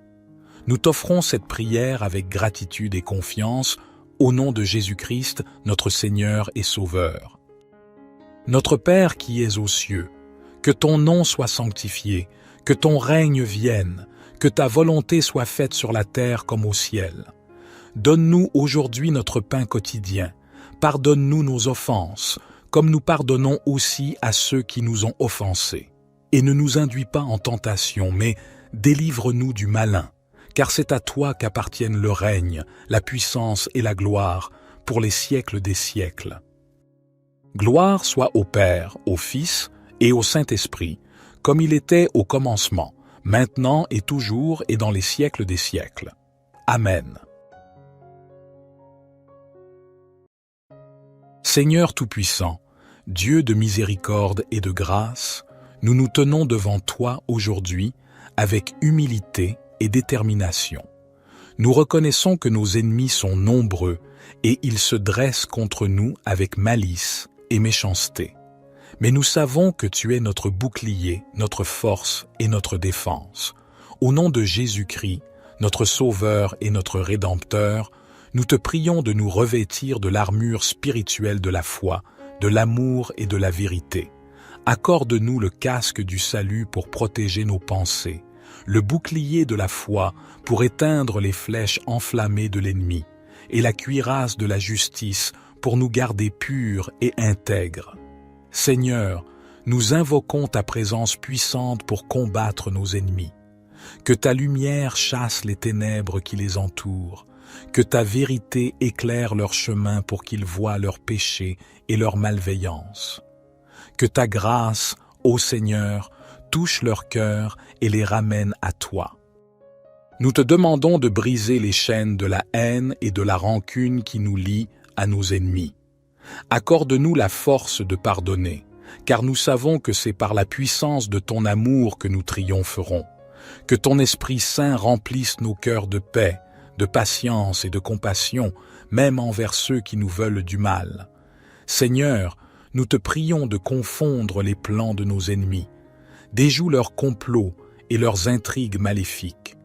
Nous t'offrons cette prière avec gratitude et confiance, au nom de Jésus-Christ, notre Seigneur et Sauveur. Notre Père qui es aux cieux, que ton nom soit sanctifié, que ton règne vienne, que ta volonté soit faite sur la terre comme au ciel. Donne-nous aujourd'hui notre pain quotidien. Pardonne-nous nos offenses, comme nous pardonnons aussi à ceux qui nous ont offensés. Et ne nous induis pas en tentation, mais délivre-nous du malin, car c'est à toi qu'appartiennent le règne, la puissance et la gloire, pour les siècles des siècles. Gloire soit au Père, au Fils et au Saint-Esprit, comme il était au commencement, maintenant et toujours et dans les siècles des siècles. Amen. Seigneur Tout-Puissant, Dieu de miséricorde et de grâce, nous nous tenons devant toi aujourd'hui avec humilité et détermination. Nous reconnaissons que nos ennemis sont nombreux et ils se dressent contre nous avec malice et méchanceté. Mais nous savons que tu es notre bouclier, notre force et notre défense. Au nom de Jésus-Christ, notre Sauveur et notre Rédempteur, nous te prions de nous revêtir de l'armure spirituelle de la foi, de l'amour et de la vérité. Accorde-nous le casque du salut pour protéger nos pensées, le bouclier de la foi pour éteindre les flèches enflammées de l'ennemi, et la cuirasse de la justice pour nous garder purs et intègres. Seigneur, nous invoquons ta présence puissante pour combattre nos ennemis. Que ta lumière chasse les ténèbres qui les entourent, que ta vérité éclaire leur chemin pour qu'ils voient leurs péchés et leur malveillance. Que ta grâce, ô Seigneur, touche leur cœur et les ramène à toi. Nous te demandons de briser les chaînes de la haine et de la rancune qui nous lient à nos ennemis. Accorde-nous la force de pardonner, car nous savons que c'est par la puissance de ton amour que nous triompherons. Que ton Esprit Saint remplisse nos cœurs de paix, de patience et de compassion, même envers ceux qui nous veulent du mal. Seigneur, nous te prions de confondre les plans de nos ennemis. Déjoue leurs complots et leurs intrigues maléfiques.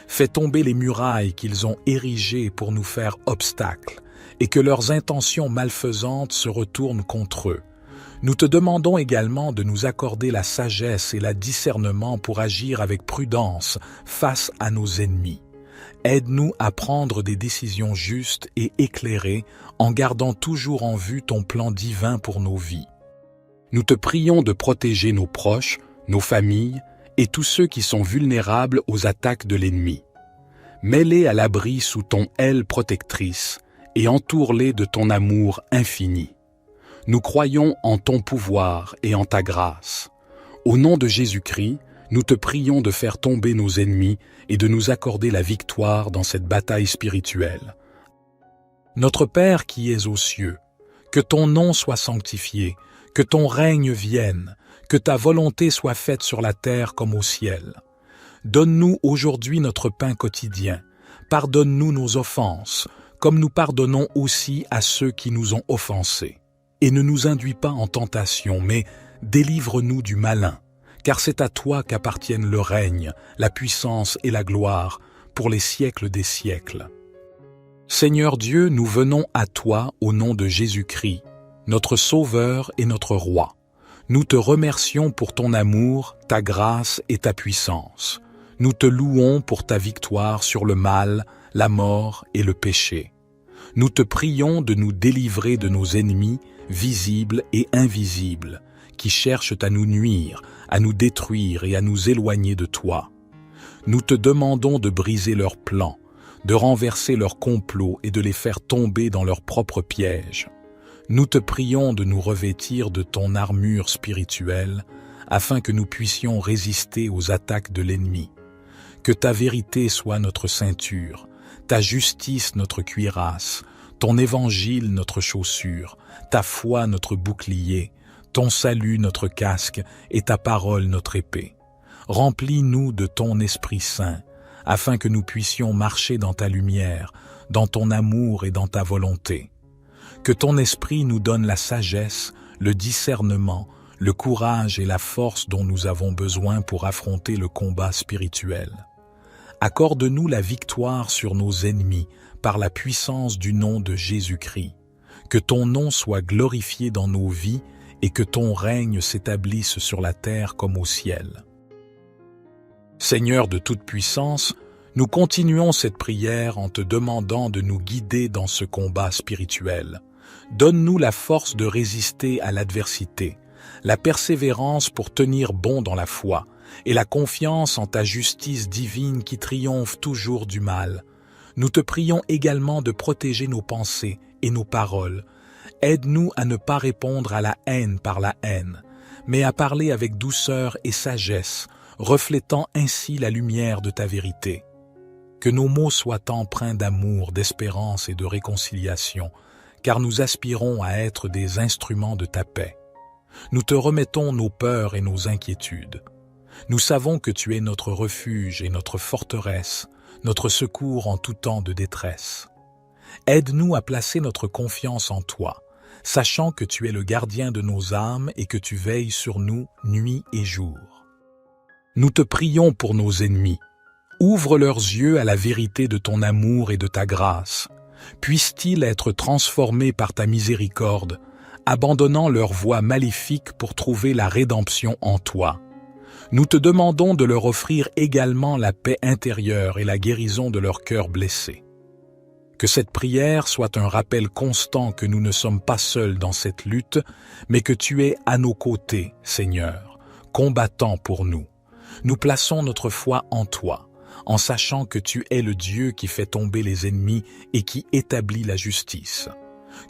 Fais tomber les murailles qu'ils ont érigées pour nous faire obstacle, et que leurs intentions malfaisantes se retournent contre eux. Nous te demandons également de nous accorder la sagesse et le discernement pour agir avec prudence face à nos ennemis. Aide-nous à prendre des décisions justes et éclairées en gardant toujours en vue ton plan divin pour nos vies. Nous te prions de protéger nos proches, nos familles et tous ceux qui sont vulnérables aux attaques de l'ennemi. Mets-les à l'abri sous ton aile protectrice et entoure-les de ton amour infini. Nous croyons en ton pouvoir et en ta grâce. Au nom de Jésus-Christ, nous te prions de faire tomber nos ennemis et de nous accorder la victoire dans cette bataille spirituelle. Notre Père qui es aux cieux, que ton nom soit sanctifié, que ton règne vienne, que ta volonté soit faite sur la terre comme au ciel. Donne-nous aujourd'hui notre pain quotidien. Pardonne-nous nos offenses, comme nous pardonnons aussi à ceux qui nous ont offensés. Et ne nous induis pas en tentation, mais délivre-nous du malin, car c'est à toi qu'appartiennent le règne, la puissance et la gloire, pour les siècles des siècles. Seigneur Dieu, nous venons à toi au nom de Jésus-Christ, notre Sauveur et notre Roi. Nous te remercions pour ton amour, ta grâce et ta puissance. Nous te louons pour ta victoire sur le mal, la mort et le péché. Nous te prions de nous délivrer de nos ennemis, visibles et invisibles, qui cherchent à nous nuire, à nous détruire et à nous éloigner de toi. Nous te demandons de briser leurs plans, de renverser leurs complots et de les faire tomber dans leurs propres pièges. Nous te prions de nous revêtir de ton armure spirituelle, afin que nous puissions résister aux attaques de l'ennemi. Que ta vérité soit notre ceinture, ta justice notre cuirasse, ton évangile notre chaussure, ta foi notre bouclier, ton salut notre casque et ta parole notre épée. Remplis-nous de ton Esprit Saint, afin que nous puissions marcher dans ta lumière, dans ton amour et dans ta volonté. Que ton Esprit nous donne la sagesse, le discernement, le courage et la force dont nous avons besoin pour affronter le combat spirituel. Accorde-nous la victoire sur nos ennemis par la puissance du nom de Jésus-Christ. Que ton nom soit glorifié dans nos vies et que ton règne s'établisse sur la terre comme au ciel. Seigneur de toute puissance, nous continuons cette prière en te demandant de nous guider dans ce combat spirituel. Donne-nous la force de résister à l'adversité, la persévérance pour tenir bon dans la foi, et la confiance en ta justice divine qui triomphe toujours du mal. Nous te prions également de protéger nos pensées et nos paroles. Aide-nous à ne pas répondre à la haine par la haine, mais à parler avec douceur et sagesse, reflétant ainsi la lumière de ta vérité. Que nos mots soient empreints d'amour, d'espérance et de réconciliation, car nous aspirons à être des instruments de ta paix. Nous te remettons nos peurs et nos inquiétudes. Nous savons que tu es notre refuge et notre forteresse, notre secours en tout temps de détresse. Aide-nous à placer notre confiance en toi, sachant que tu es le gardien de nos âmes et que tu veilles sur nous nuit et jour. Nous te prions pour nos ennemis. Ouvre leurs yeux à la vérité de ton amour et de ta grâce. Puissent-ils être transformés par ta miséricorde, abandonnant leurs voies maléfiques pour trouver la rédemption en toi. Nous te demandons de leur offrir également la paix intérieure et la guérison de leur cœur blessé. Que cette prière soit un rappel constant que nous ne sommes pas seuls dans cette lutte, mais que tu es à nos côtés, Seigneur, combattant pour nous. Nous plaçons notre foi en toi, en sachant que tu es le Dieu qui fait tomber les ennemis et qui établit la justice.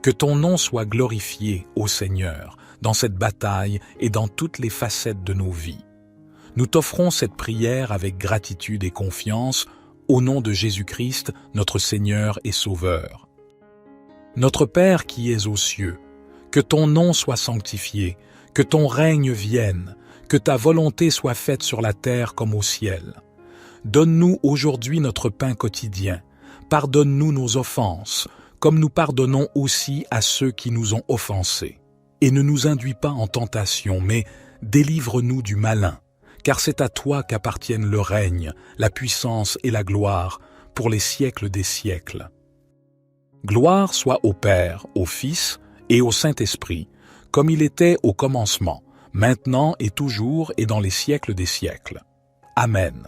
Que ton nom soit glorifié, ô Seigneur, dans cette bataille et dans toutes les facettes de nos vies. Nous t'offrons cette prière avec gratitude et confiance, au nom de Jésus-Christ, notre Seigneur et Sauveur. Notre Père qui es aux cieux, que ton nom soit sanctifié, que ton règne vienne, que ta volonté soit faite sur la terre comme au ciel. Donne-nous aujourd'hui notre pain quotidien. Pardonne-nous nos offenses, comme nous pardonnons aussi à ceux qui nous ont offensés. Et ne nous induis pas en tentation, mais délivre-nous du malin, car c'est à toi qu'appartiennent le règne, la puissance et la gloire, pour les siècles des siècles. Gloire soit au Père, au Fils et au Saint-Esprit, comme il était au commencement, maintenant et toujours et dans les siècles des siècles. Amen.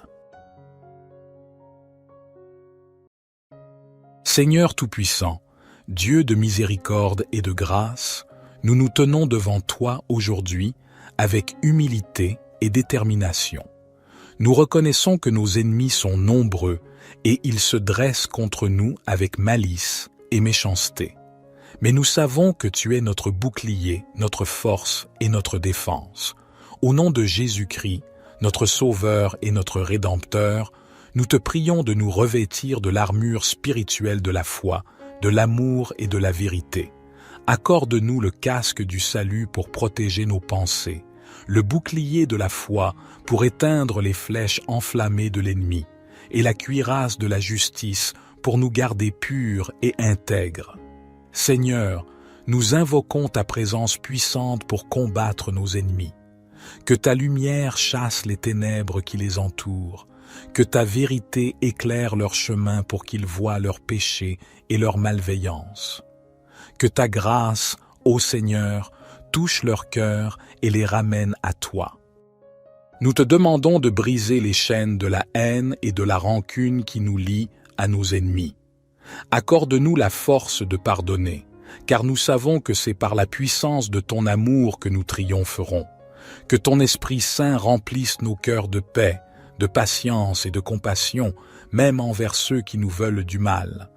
Seigneur Tout-Puissant, Dieu de miséricorde et de grâce, nous nous tenons devant toi aujourd'hui avec humilité et détermination. Nous reconnaissons que nos ennemis sont nombreux et ils se dressent contre nous avec malice et méchanceté. Mais nous savons que tu es notre bouclier, notre force et notre défense. Au nom de Jésus-Christ, notre Sauveur et notre Rédempteur, nous te prions de nous revêtir de l'armure spirituelle de la foi, de l'amour et de la vérité. Accorde-nous le casque du salut pour protéger nos pensées, le bouclier de la foi pour éteindre les flèches enflammées de l'ennemi, et la cuirasse de la justice pour nous garder purs et intègres. Seigneur, nous invoquons ta présence puissante pour combattre nos ennemis. Que ta lumière chasse les ténèbres qui les entourent, que ta vérité éclaire leur chemin pour qu'ils voient leurs péchés et leur malveillance. Que ta grâce, ô Seigneur, touche leur cœur et les ramène à toi. Nous te demandons de briser les chaînes de la haine et de la rancune qui nous lient à nos ennemis. Accorde-nous la force de pardonner, car nous savons que c'est par la puissance de ton amour que nous triompherons. Que ton Esprit Saint remplisse nos cœurs de paix, de patience et de compassion, même envers ceux qui nous veulent du mal.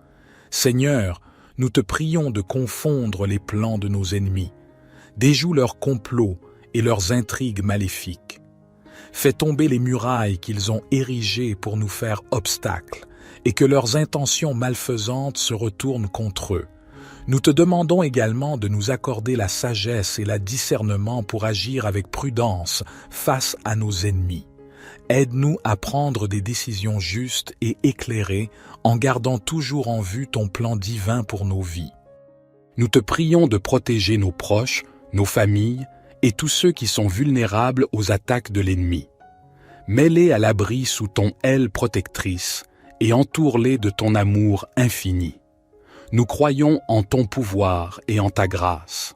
Seigneur, nous te prions de confondre les plans de nos ennemis. Déjoue leurs complots et leurs intrigues maléfiques. Fais tomber les murailles qu'ils ont érigées pour nous faire obstacle, et que leurs intentions malfaisantes se retournent contre eux. Nous te demandons également de nous accorder la sagesse et le discernement pour agir avec prudence face à nos ennemis. Aide-nous à prendre des décisions justes et éclairées en gardant toujours en vue ton plan divin pour nos vies. Nous te prions de protéger nos proches, nos familles et tous ceux qui sont vulnérables aux attaques de l'ennemi. Mets-les à l'abri sous ton aile protectrice et entoure-les de ton amour infini. Nous croyons en ton pouvoir et en ta grâce.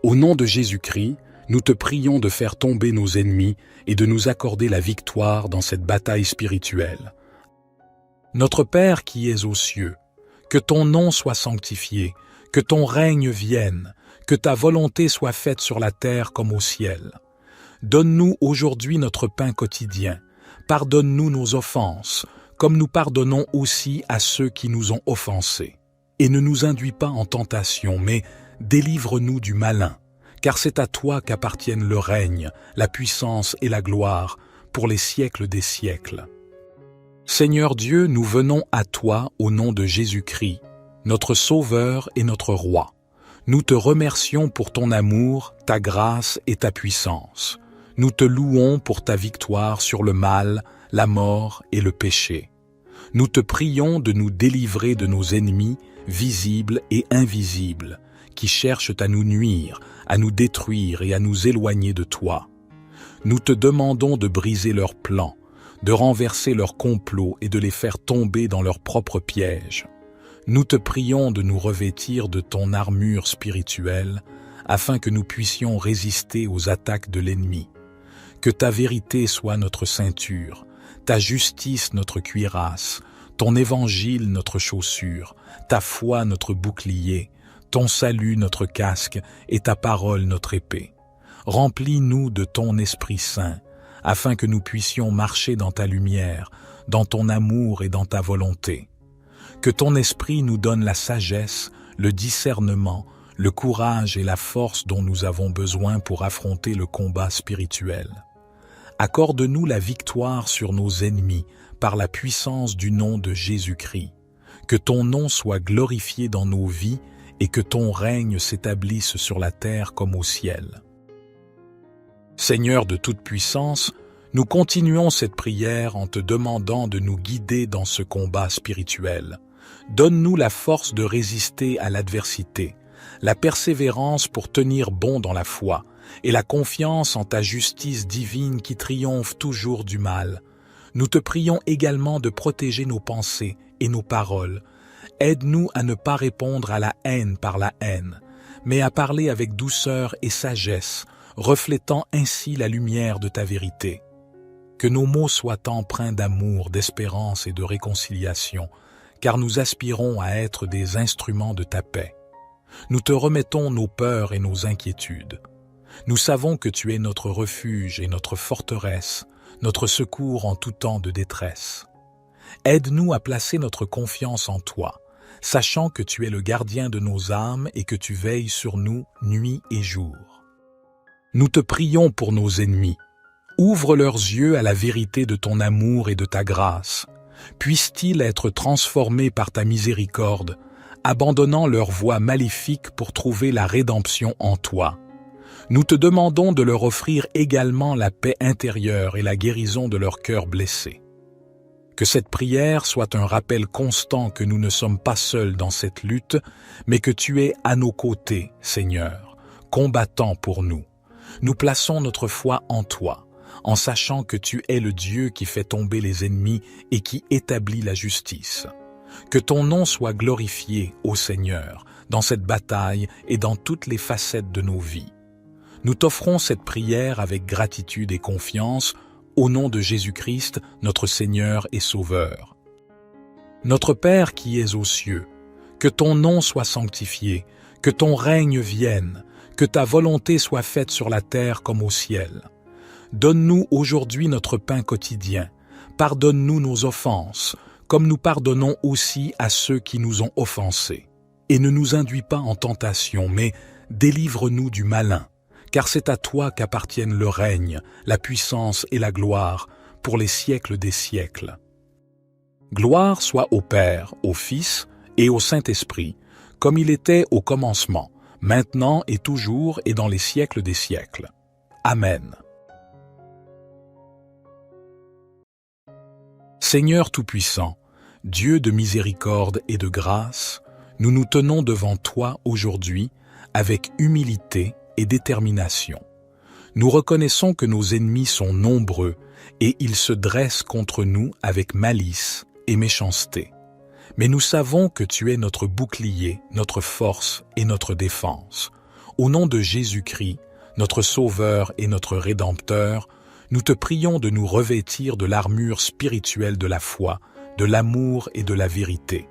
Au nom de Jésus-Christ, nous te prions de faire tomber nos ennemis et de nous accorder la victoire dans cette bataille spirituelle. Notre Père qui es aux cieux, que ton nom soit sanctifié, que ton règne vienne, que ta volonté soit faite sur la terre comme au ciel. Donne-nous aujourd'hui notre pain quotidien. Pardonne-nous nos offenses, comme nous pardonnons aussi à ceux qui nous ont offensés. Et ne nous induis pas en tentation, mais délivre-nous du malin, car c'est à toi qu'appartiennent le règne, la puissance et la gloire, pour les siècles des siècles. Seigneur Dieu, nous venons à toi au nom de Jésus-Christ, notre Sauveur et notre Roi. Nous te remercions pour ton amour, ta grâce et ta puissance. Nous te louons pour ta victoire sur le mal, la mort et le péché. Nous te prions de nous délivrer de nos ennemis, visibles et invisibles, qui cherchent à nous nuire, à nous détruire et à nous éloigner de toi. Nous te demandons de briser leurs plans, de renverser leurs complots et de les faire tomber dans leurs propres pièges. Nous te prions de nous revêtir de ton armure spirituelle, afin que nous puissions résister aux attaques de l'ennemi. Que ta vérité soit notre ceinture, ta justice notre cuirasse, ton évangile notre chaussure, ta foi notre bouclier, ton salut notre casque et ta parole notre épée. Remplis-nous de ton Esprit Saint, afin que nous puissions marcher dans ta lumière, dans ton amour et dans ta volonté. Que ton Esprit nous donne la sagesse, le discernement, le courage et la force dont nous avons besoin pour affronter le combat spirituel. Accorde-nous la victoire sur nos ennemis par la puissance du nom de Jésus-Christ. Que ton nom soit glorifié dans nos vies et que ton règne s'établisse sur la terre comme au ciel. Seigneur de toute puissance, nous continuons cette prière en te demandant de nous guider dans ce combat spirituel. Donne-nous la force de résister à l'adversité, la persévérance pour tenir bon dans la foi, et la confiance en ta justice divine qui triomphe toujours du mal. Nous te prions également de protéger nos pensées et nos paroles. Aide-nous à ne pas répondre à la haine par la haine, mais à parler avec douceur et sagesse, reflétant ainsi la lumière de ta vérité. Que nos mots soient empreints d'amour, d'espérance et de réconciliation, car nous aspirons à être des instruments de ta paix. Nous te remettons nos peurs et nos inquiétudes. Nous savons que tu es notre refuge et notre forteresse, notre secours en tout temps de détresse. Aide-nous à placer notre confiance en toi, sachant que tu es le gardien de nos âmes et que tu veilles sur nous nuit et jour. Nous te prions pour nos ennemis. Ouvre leurs yeux à la vérité de ton amour et de ta grâce. Puissent-ils être transformés par ta miséricorde, abandonnant leur voie maléfique pour trouver la rédemption en toi. Nous te demandons de leur offrir également la paix intérieure et la guérison de leur cœur blessé. Que cette prière soit un rappel constant que nous ne sommes pas seuls dans cette lutte, mais que tu es à nos côtés, Seigneur, combattant pour nous. Nous plaçons notre foi en toi, en sachant que tu es le Dieu qui fait tomber les ennemis et qui établit la justice. Que ton nom soit glorifié, ô Seigneur, dans cette bataille et dans toutes les facettes de nos vies. Nous t'offrons cette prière avec gratitude et confiance, au nom de Jésus-Christ, notre Seigneur et Sauveur. Notre Père qui es aux cieux, que ton nom soit sanctifié, que ton règne vienne, que ta volonté soit faite sur la terre comme au ciel. Donne-nous aujourd'hui notre pain quotidien. Pardonne-nous nos offenses, comme nous pardonnons aussi à ceux qui nous ont offensés. Et ne nous induis pas en tentation, mais délivre-nous du malin, car c'est à toi qu'appartiennent le règne, la puissance et la gloire, pour les siècles des siècles. Gloire soit au Père, au Fils et au Saint-Esprit, comme il était au commencement, maintenant et toujours et dans les siècles des siècles. Amen. Seigneur Tout-Puissant, Dieu de miséricorde et de grâce, nous nous tenons devant toi aujourd'hui avec humilité et détermination. Nous reconnaissons que nos ennemis sont nombreux et ils se dressent contre nous avec malice et méchanceté. Mais nous savons que tu es notre bouclier, notre force et notre défense. Au nom de Jésus-Christ, notre Sauveur et notre Rédempteur, nous te prions de nous revêtir de l'armure spirituelle de la foi, de l'amour et de la vérité.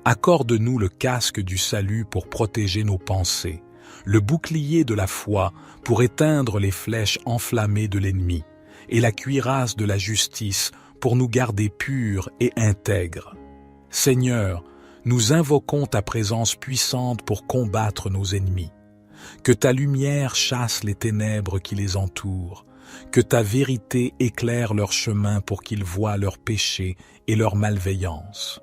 Accorde-nous le casque du salut pour protéger nos pensées, le bouclier de la foi pour éteindre les flèches enflammées de l'ennemi, et la cuirasse de la justice pour nous garder purs et intègres. Seigneur, nous invoquons ta présence puissante pour combattre nos ennemis. Que ta lumière chasse les ténèbres qui les entourent, que ta vérité éclaire leur chemin pour qu'ils voient leurs péchés et leur malveillance.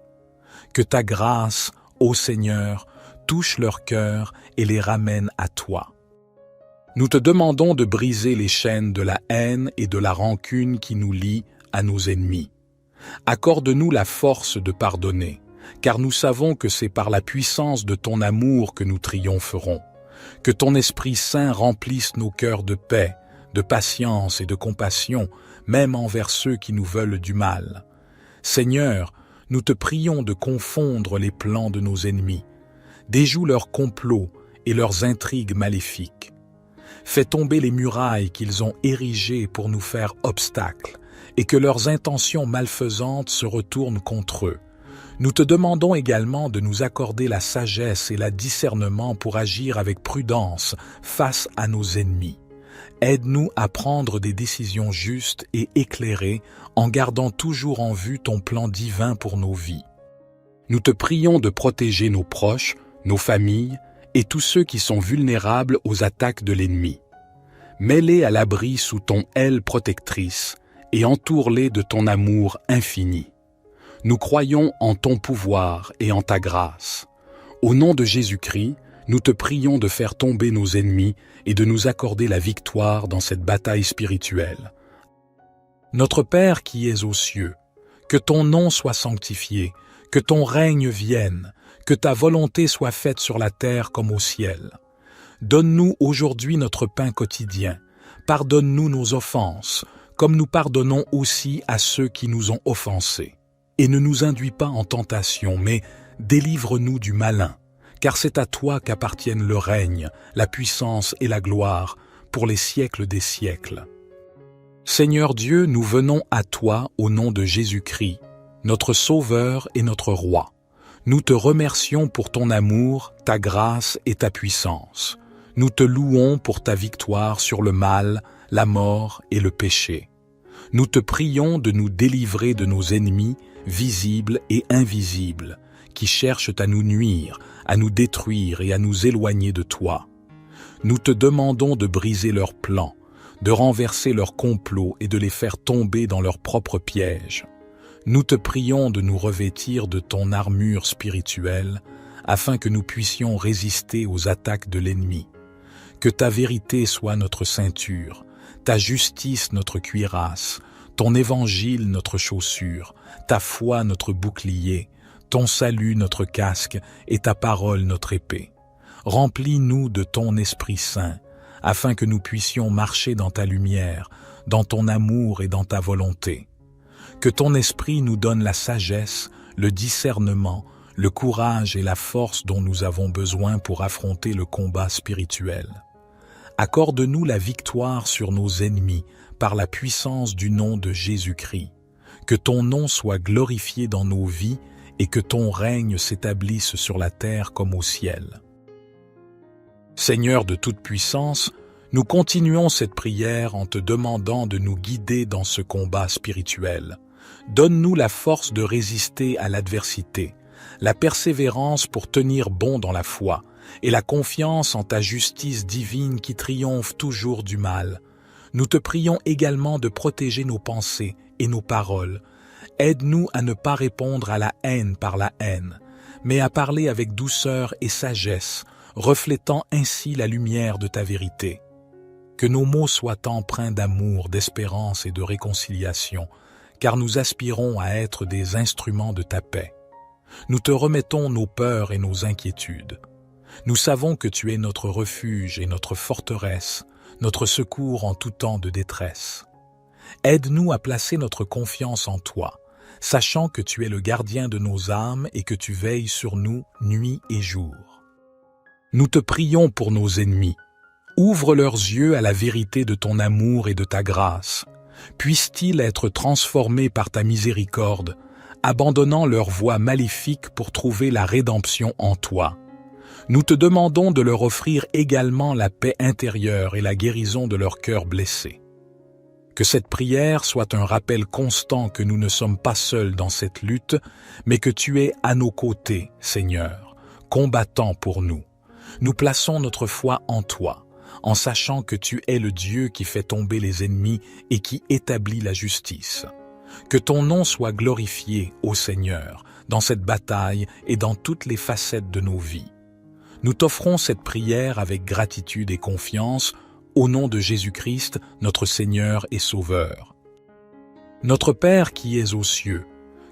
Que ta grâce, ô Seigneur, touche leur cœur et les ramène à toi. Nous te demandons de briser les chaînes de la haine et de la rancune qui nous lient à nos ennemis. Accorde-nous la force de pardonner, car nous savons que c'est par la puissance de ton amour que nous triompherons. Que ton Esprit Saint remplisse nos cœurs de paix, de patience et de compassion, même envers ceux qui nous veulent du mal. Seigneur, nous te prions de confondre les plans de nos ennemis. Déjoue leurs complots et leurs intrigues maléfiques. Fais tomber les murailles qu'ils ont érigées pour nous faire obstacle, et que leurs intentions malfaisantes se retournent contre eux. Nous te demandons également de nous accorder la sagesse et le discernement pour agir avec prudence face à nos ennemis. Aide-nous à prendre des décisions justes et éclairées en gardant toujours en vue ton plan divin pour nos vies. Nous te prions de protéger nos proches, nos familles et tous ceux qui sont vulnérables aux attaques de l'ennemi. Mets-les à l'abri sous ton aile protectrice et entoure-les de ton amour infini. Nous croyons en ton pouvoir et en ta grâce. Au nom de Jésus-Christ, nous te prions de faire tomber nos ennemis et de nous accorder la victoire dans cette bataille spirituelle. Notre Père qui es aux cieux, que ton nom soit sanctifié, que ton règne vienne, que ta volonté soit faite sur la terre comme au ciel. Donne-nous aujourd'hui notre pain quotidien. Pardonne-nous nos offenses, comme nous pardonnons aussi à ceux qui nous ont offensés. Et ne nous induis pas en tentation, mais délivre-nous du malin, car c'est à toi qu'appartiennent le règne, la puissance et la gloire, pour les siècles des siècles. Seigneur Dieu, nous venons à toi au nom de Jésus-Christ, notre Sauveur et notre Roi. Nous te remercions pour ton amour, ta grâce et ta puissance. Nous te louons pour ta victoire sur le mal, la mort et le péché. Nous te prions de nous délivrer de nos ennemis, visibles et invisibles, qui cherchent à nous nuire, à nous détruire et à nous éloigner de toi. Nous te demandons de briser leurs plans, de renverser leurs complots et de les faire tomber dans leurs propres pièges. Nous te prions de nous revêtir de ton armure spirituelle, afin que nous puissions résister aux attaques de l'ennemi. Que ta vérité soit notre ceinture, ta justice notre cuirasse, ton évangile notre chaussure, ta foi notre bouclier, ton salut notre casque et ta parole notre épée. Remplis-nous de ton Esprit Saint, afin que nous puissions marcher dans ta lumière, dans ton amour et dans ta volonté. Que ton Esprit nous donne la sagesse, le discernement, le courage et la force dont nous avons besoin pour affronter le combat spirituel. Accorde-nous la victoire sur nos ennemis par la puissance du nom de Jésus-Christ. Que ton nom soit glorifié dans nos vies et que ton règne s'établisse sur la terre comme au ciel. Seigneur de toute puissance, nous continuons cette prière en te demandant de nous guider dans ce combat spirituel. Donne-nous la force de résister à l'adversité, la persévérance pour tenir bon dans la foi, et la confiance en ta justice divine qui triomphe toujours du mal. Nous te prions également de protéger nos pensées et nos paroles. Aide-nous à ne pas répondre à la haine par la haine, mais à parler avec douceur et sagesse, reflétant ainsi la lumière de ta vérité. Que nos mots soient empreints d'amour, d'espérance et de réconciliation, car nous aspirons à être des instruments de ta paix. Nous te remettons nos peurs et nos inquiétudes. Nous savons que tu es notre refuge et notre forteresse, notre secours en tout temps de détresse. Aide-nous à placer notre confiance en toi, sachant que tu es le gardien de nos âmes et que tu veilles sur nous nuit et jour. Nous te prions pour nos ennemis. Ouvre leurs yeux à la vérité de ton amour et de ta grâce. Puissent-ils être transformés par ta miséricorde, abandonnant leur voie maléfique pour trouver la rédemption en toi. Nous te demandons de leur offrir également la paix intérieure et la guérison de leur cœur blessé. Que cette prière soit un rappel constant que nous ne sommes pas seuls dans cette lutte, mais que tu es à nos côtés, Seigneur, combattant pour nous. Nous plaçons notre foi en toi, en sachant que tu es le Dieu qui fait tomber les ennemis et qui établit la justice. Que ton nom soit glorifié, ô Seigneur, dans cette bataille et dans toutes les facettes de nos vies. Nous t'offrons cette prière avec gratitude et confiance, au nom de Jésus-Christ, notre Seigneur et Sauveur. Notre Père qui es aux cieux,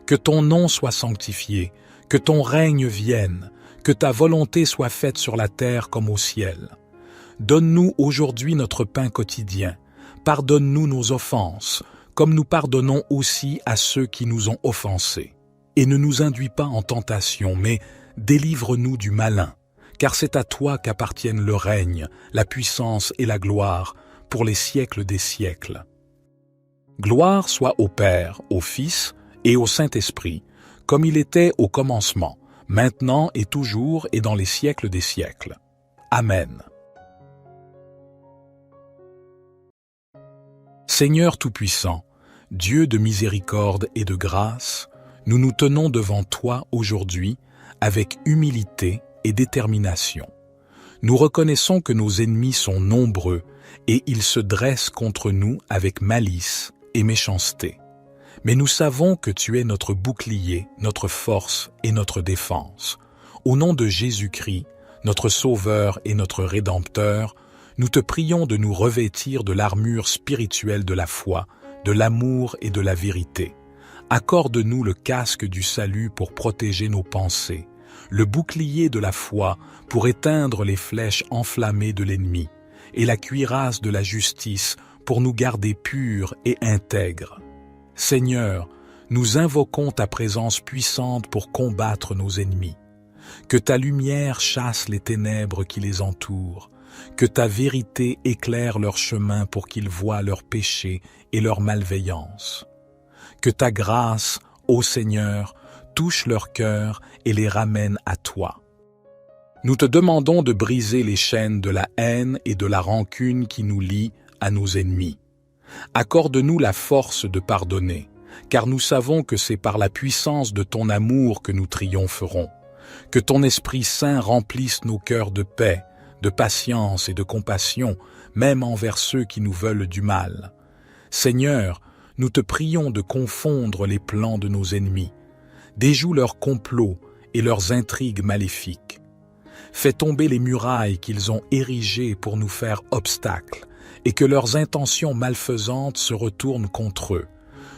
que ton nom soit sanctifié, que ton règne vienne, que ta volonté soit faite sur la terre comme au ciel. Donne-nous aujourd'hui notre pain quotidien. Pardonne-nous nos offenses, comme nous pardonnons aussi à ceux qui nous ont offensés. Et ne nous induis pas en tentation, mais délivre-nous du malin, car c'est à toi qu'appartiennent le règne, la puissance et la gloire, pour les siècles des siècles. Gloire soit au Père, au Fils et au Saint-Esprit, comme il était au commencement, maintenant et toujours et dans les siècles des siècles. Amen. Seigneur Tout-Puissant, Dieu de miséricorde et de grâce, nous nous tenons devant toi aujourd'hui avec humilité et détermination. Nous reconnaissons que nos ennemis sont nombreux et ils se dressent contre nous avec malice et méchanceté. Mais nous savons que tu es notre bouclier, notre force et notre défense. Au nom de Jésus-Christ, notre Sauveur et notre Rédempteur, nous te prions de nous revêtir de l'armure spirituelle de la foi, de l'amour et de la vérité. Accorde-nous le casque du salut pour protéger nos pensées, le bouclier de la foi pour éteindre les flèches enflammées de l'ennemi, et la cuirasse de la justice pour nous garder purs et intègres. Seigneur, nous invoquons ta présence puissante pour combattre nos ennemis. Que ta lumière chasse les ténèbres qui les entourent, que ta vérité éclaire leur chemin pour qu'ils voient leurs péchés et leur malveillance. Que ta grâce, ô Seigneur, touche leur cœur et les ramène à toi. Nous te demandons de briser les chaînes de la haine et de la rancune qui nous lient à nos ennemis. Accorde-nous la force de pardonner, car nous savons que c'est par la puissance de ton amour que nous triompherons. Que ton Esprit Saint remplisse nos cœurs de paix, de patience et de compassion, même envers ceux qui nous veulent du mal. Seigneur, nous te prions de confondre les plans de nos ennemis. Déjoue leurs complots et leurs intrigues maléfiques. Fais tomber les murailles qu'ils ont érigées pour nous faire obstacle, et que leurs intentions malfaisantes se retournent contre eux.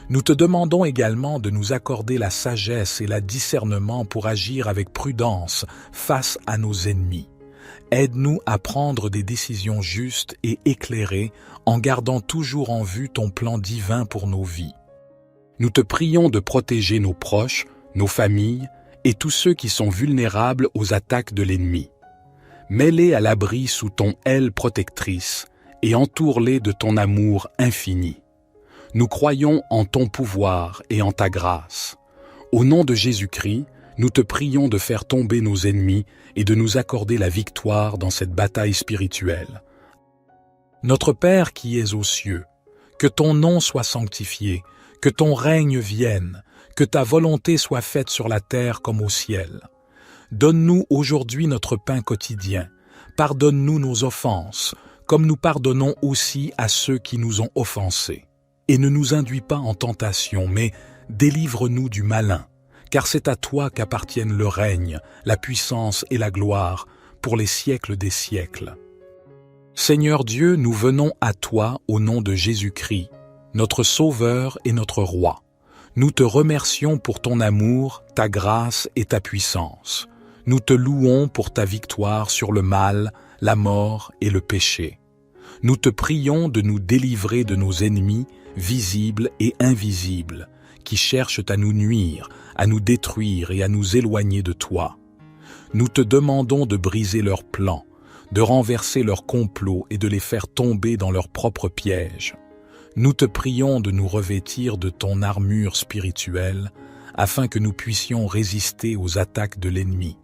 Nous te demandons également de nous accorder la sagesse et le discernement pour agir avec prudence face à nos ennemis. Aide-nous à prendre des décisions justes et éclairées en gardant toujours en vue ton plan divin pour nos vies. Nous te prions de protéger nos proches, nos familles et tous ceux qui sont vulnérables aux attaques de l'ennemi. Mets-les à l'abri sous ton aile protectrice et entoure-les de ton amour infini. Nous croyons en ton pouvoir et en ta grâce. Au nom de Jésus-Christ, nous te prions de faire tomber nos ennemis et de nous accorder la victoire dans cette bataille spirituelle. Notre Père qui es aux cieux, que ton nom soit sanctifié, que ton règne vienne, que ta volonté soit faite sur la terre comme au ciel. Donne-nous aujourd'hui notre pain quotidien. Pardonne-nous nos offenses, comme nous pardonnons aussi à ceux qui nous ont offensés. Et ne nous induis pas en tentation, mais délivre-nous du malin, car c'est à toi qu'appartiennent le règne, la puissance et la gloire, pour les siècles des siècles. Seigneur Dieu, nous venons à toi au nom de Jésus-Christ, notre Sauveur et notre Roi. Nous te remercions pour ton amour, ta grâce et ta puissance. Nous te louons pour ta victoire sur le mal, la mort et le péché. Nous te prions de nous délivrer de nos ennemis, visibles et invisibles, qui cherchent à nous nuire, à nous détruire et à nous éloigner de toi. Nous te demandons de briser leurs plans, de renverser leurs complots et de les faire tomber dans leurs propres pièges. Nous te prions de nous revêtir de ton armure spirituelle, afin que nous puissions résister aux attaques de l'ennemi.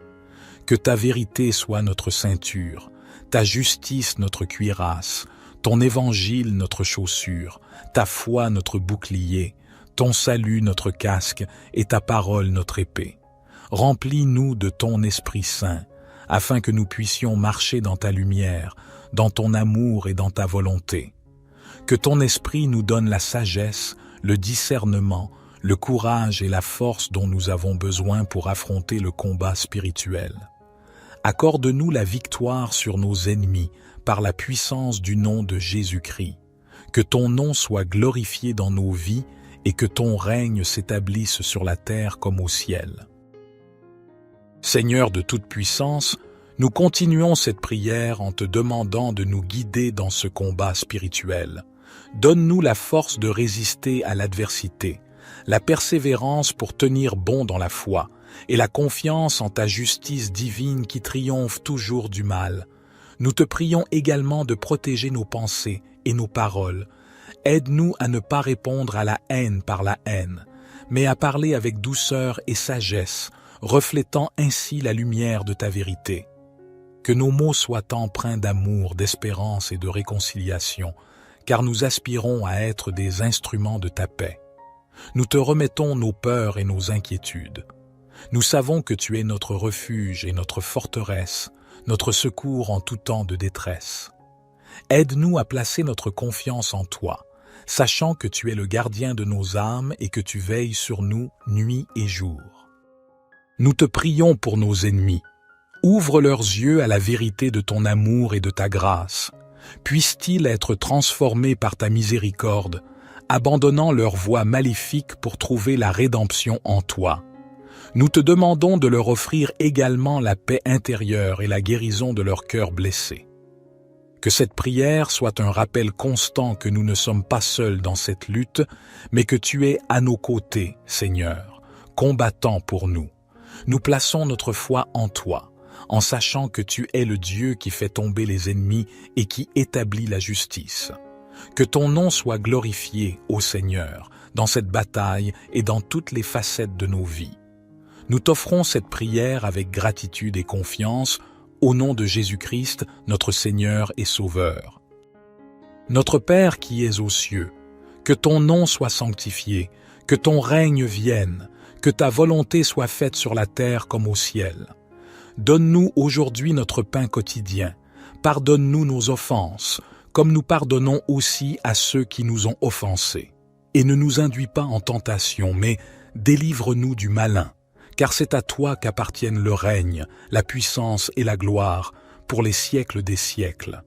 Que ta vérité soit notre ceinture, ta justice notre cuirasse, ton évangile notre chaussure, ta foi notre bouclier, ton salut notre casque et ta parole notre épée. Remplis-nous de ton Esprit Saint, afin que nous puissions marcher dans ta lumière, dans ton amour et dans ta volonté. Que ton Esprit nous donne la sagesse, le discernement, le courage et la force dont nous avons besoin pour affronter le combat spirituel. Accorde-nous la victoire sur nos ennemis par la puissance du nom de Jésus-Christ. Que ton nom soit glorifié dans nos vies et que ton règne s'établisse sur la terre comme au ciel. Seigneur de toute puissance, nous continuons cette prière en te demandant de nous guider dans ce combat spirituel. Donne-nous la force de résister à l'adversité, la persévérance pour tenir bon dans la foi, et la confiance en ta justice divine qui triomphe toujours du mal. Nous te prions également de protéger nos pensées et nos paroles. Aide-nous à ne pas répondre à la haine par la haine, mais à parler avec douceur et sagesse, reflétant ainsi la lumière de ta vérité. Que nos mots soient empreints d'amour, d'espérance et de réconciliation, car nous aspirons à être des instruments de ta paix. Nous te remettons nos peurs et nos inquiétudes. Nous savons que tu es notre refuge et notre forteresse, notre secours en tout temps de détresse. Aide-nous à placer notre confiance en toi, sachant que tu es le gardien de nos âmes et que tu veilles sur nous nuit et jour. Nous te prions pour nos ennemis. Ouvre leurs yeux à la vérité de ton amour et de ta grâce. Puissent-ils être transformés par ta miséricorde, abandonnant leur voie maléfique pour trouver la rédemption en toi. Nous te demandons de leur offrir également la paix intérieure et la guérison de leur cœur blessé. Que cette prière soit un rappel constant que nous ne sommes pas seuls dans cette lutte, mais que tu es à nos côtés, Seigneur, combattant pour nous. Nous plaçons notre foi en toi, en sachant que tu es le Dieu qui fait tomber les ennemis et qui établit la justice. Que ton nom soit glorifié, ô Seigneur, dans cette bataille et dans toutes les facettes de nos vies. Nous t'offrons cette prière avec gratitude et confiance, au nom de Jésus-Christ, notre Seigneur et Sauveur. Notre Père qui es aux cieux, que ton nom soit sanctifié, que ton règne vienne, que ta volonté soit faite sur la terre comme au ciel. Donne-nous aujourd'hui notre pain quotidien. Pardonne-nous nos offenses, comme nous pardonnons aussi à ceux qui nous ont offensés. Et ne nous induis pas en tentation, mais délivre-nous du malin, car c'est à toi qu'appartiennent le règne, la puissance et la gloire, pour les siècles des siècles.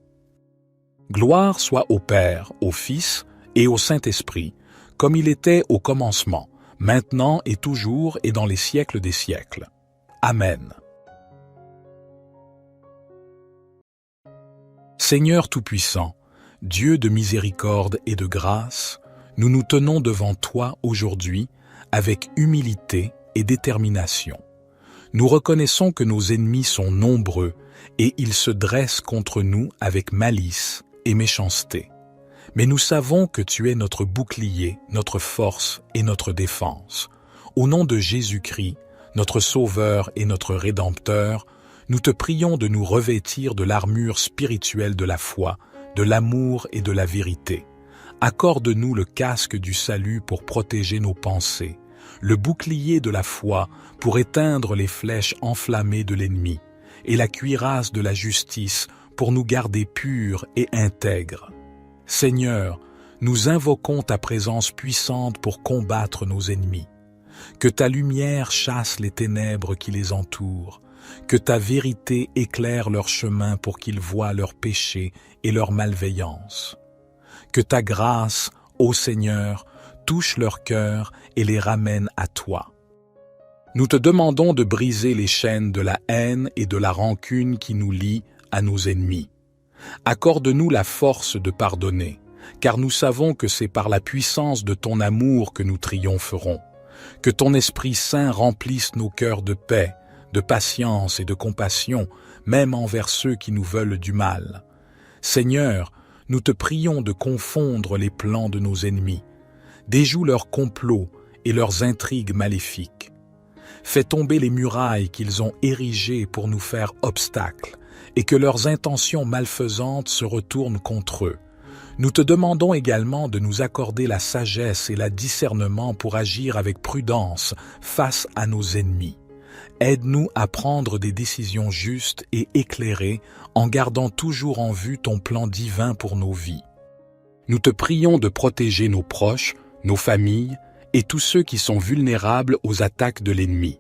Gloire soit au Père, au Fils et au Saint-Esprit, comme il était au commencement, maintenant et toujours et dans les siècles des siècles. Amen. Seigneur Tout-Puissant, Dieu de miséricorde et de grâce, nous nous tenons devant toi aujourd'hui avec humilité et détermination. Nous reconnaissons que nos ennemis sont nombreux et ils se dressent contre nous avec malice et méchanceté. Mais nous savons que tu es notre bouclier, notre force et notre défense. Au nom de Jésus-Christ, notre Sauveur et notre Rédempteur, nous te prions de nous revêtir de l'armure spirituelle de la foi, de l'amour et de la vérité. Accorde-nous le casque du salut pour protéger nos pensées, le bouclier de la foi pour éteindre les flèches enflammées de l'ennemi, et la cuirasse de la justice pour nous garder purs et intègres. Seigneur, nous invoquons ta présence puissante pour combattre nos ennemis. Que ta lumière chasse les ténèbres qui les entourent, que ta vérité éclaire leur chemin pour qu'ils voient leurs péchés et leur malveillance. Que ta grâce, ô Seigneur, touche leur cœur et les ramène à toi. Nous te demandons de briser les chaînes de la haine et de la rancune qui nous lient à nos ennemis. Accorde-nous la force de pardonner, car nous savons que c'est par la puissance de ton amour que nous triompherons. Que ton Esprit Saint remplisse nos cœurs de paix, de patience et de compassion, même envers ceux qui nous veulent du mal. Seigneur, nous te prions de confondre les plans de nos ennemis. Déjoue leurs complots et leurs intrigues maléfiques. Fais tomber les murailles qu'ils ont érigées pour nous faire obstacle, et que leurs intentions malfaisantes se retournent contre eux. Nous te demandons également de nous accorder la sagesse et le discernement pour agir avec prudence face à nos ennemis. Aide-nous à prendre des décisions justes et éclairées en gardant toujours en vue ton plan divin pour nos vies. Nous te prions de protéger nos proches, nos familles et tous ceux qui sont vulnérables aux attaques de l'ennemi.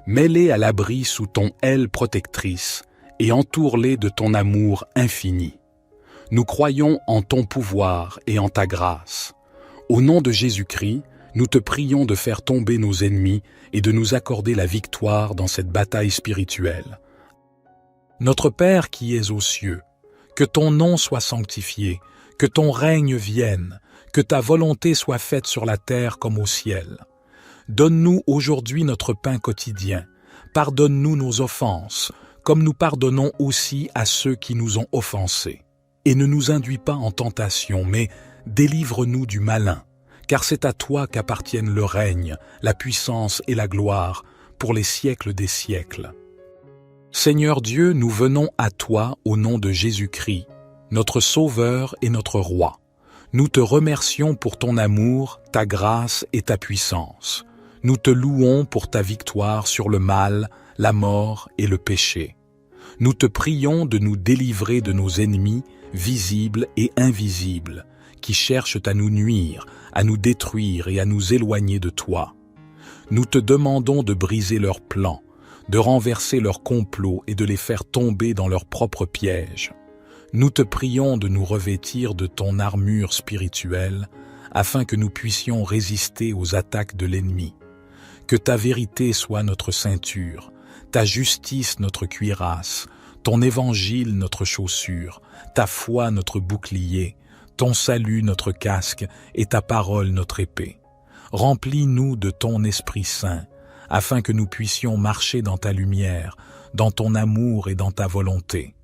Mets-les à l'abri sous ton aile protectrice et entoure-les de ton amour infini. Nous croyons en ton pouvoir et en ta grâce. Au nom de Jésus-Christ, nous te prions de faire tomber nos ennemis et de nous accorder la victoire dans cette bataille spirituelle. Notre Père qui es aux cieux, que ton nom soit sanctifié, que ton règne vienne, que ta volonté soit faite sur la terre comme au ciel. Donne-nous aujourd'hui notre pain quotidien. Pardonne-nous nos offenses, comme nous pardonnons aussi à ceux qui nous ont offensés. Et ne nous induis pas en tentation, mais délivre-nous du malin, car c'est à toi qu'appartiennent le règne, la puissance et la gloire, pour les siècles des siècles. Seigneur Dieu, nous venons à toi au nom de Jésus-Christ, notre Sauveur et notre Roi. Nous te remercions pour ton amour, ta grâce et ta puissance. Nous te louons pour ta victoire sur le mal, la mort et le péché. Nous te prions de nous délivrer de nos ennemis, visibles et invisibles, qui cherchent à nous nuire, à nous détruire et à nous éloigner de toi. Nous te demandons de briser leurs plans, de renverser leurs complots et de les faire tomber dans leurs propres pièges. Nous te prions de nous revêtir de ton armure spirituelle, afin que nous puissions résister aux attaques de l'ennemi. Que ta vérité soit notre ceinture, ta justice notre cuirasse, ton évangile notre chaussure, ta foi notre bouclier, ton salut notre casque et ta parole notre épée. Remplis-nous de ton Esprit Saint, afin que nous puissions marcher dans ta lumière, dans ton amour et dans ta volonté.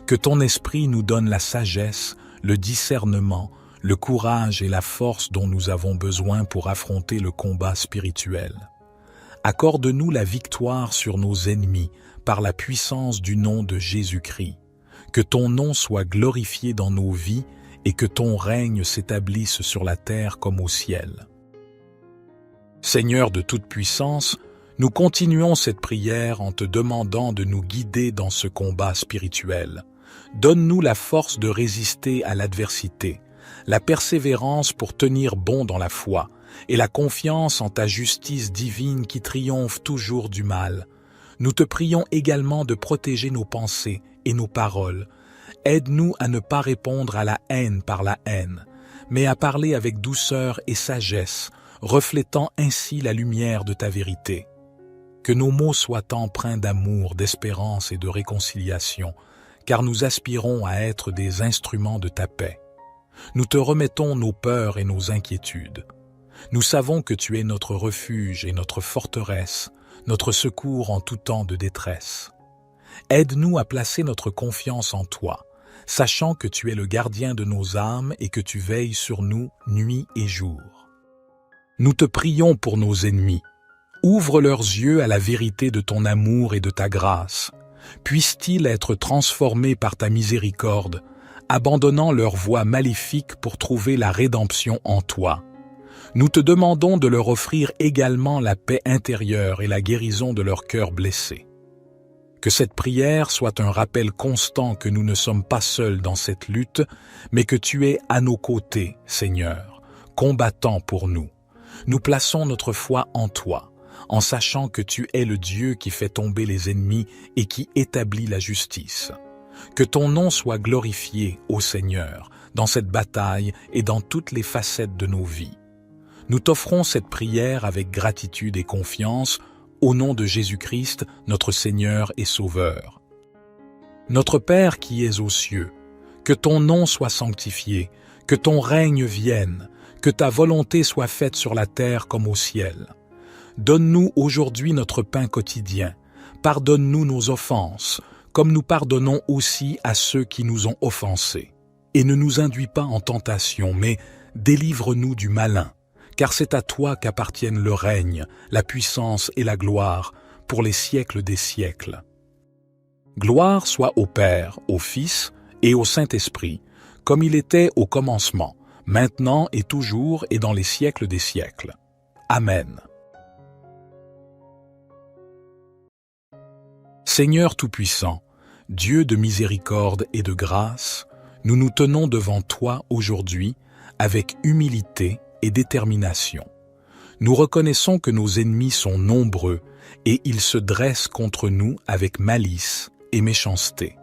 Que ton Esprit nous donne la sagesse, le discernement, le courage et la force dont nous avons besoin pour affronter le combat spirituel. Accorde-nous la victoire sur nos ennemis par la puissance du nom de Jésus-Christ. Que ton nom soit glorifié dans nos vies et que ton règne s'établisse sur la terre comme au ciel. Seigneur de toute puissance, nous continuons cette prière en te demandant de nous guider dans ce combat spirituel. Donne-nous la force de résister à l'adversité, la persévérance pour tenir bon dans la foi, et la confiance en ta justice divine qui triomphe toujours du mal. Nous te prions également de protéger nos pensées et nos paroles. Aide-nous à ne pas répondre à la haine par la haine, mais à parler avec douceur et sagesse, reflétant ainsi la lumière de ta vérité. Que nos mots soient empreints d'amour, d'espérance et de réconciliation, car nous aspirons à être des instruments de ta paix. Nous te remettons nos peurs et nos inquiétudes. Nous savons que tu es notre refuge et notre forteresse, notre secours en tout temps de détresse. Aide-nous à placer notre confiance en toi, sachant que tu es le gardien de nos âmes et que tu veilles sur nous nuit et jour. Nous te prions pour nos ennemis. Ouvre leurs yeux à la vérité de ton amour et de ta grâce. Puissent-ils être transformés par ta miséricorde, abandonnant leur voie maléfique pour trouver la rédemption en toi. Nous te demandons de leur offrir également la paix intérieure et la guérison de leur cœur blessé. Que cette prière soit un rappel constant que nous ne sommes pas seuls dans cette lutte, mais que tu es à nos côtés, Seigneur, combattant pour nous. Nous plaçons notre foi en toi, en sachant que tu es le Dieu qui fait tomber les ennemis et qui établit la justice. Que ton nom soit glorifié, ô Seigneur, dans cette bataille et dans toutes les facettes de nos vies. Nous t'offrons cette prière avec gratitude et confiance, au nom de Jésus-Christ, notre Seigneur et Sauveur. Notre Père qui es aux cieux, que ton nom soit sanctifié, que ton règne vienne, que ta volonté soit faite sur la terre comme au ciel. Donne-nous aujourd'hui notre pain quotidien. Pardonne-nous nos offenses, comme nous pardonnons aussi à ceux qui nous ont offensés. Et ne nous induis pas en tentation, mais délivre-nous du malin, car c'est à toi qu'appartiennent le règne, la puissance et la gloire, pour les siècles des siècles. Gloire soit au Père, au Fils et au Saint-Esprit, comme il était au commencement, maintenant et toujours et dans les siècles des siècles. Amen. Seigneur Tout-Puissant, Dieu de miséricorde et de grâce, nous nous tenons devant toi aujourd'hui avec humilité et détermination. Nous reconnaissons que nos ennemis sont nombreux et ils se dressent contre nous avec malice et méchanceté.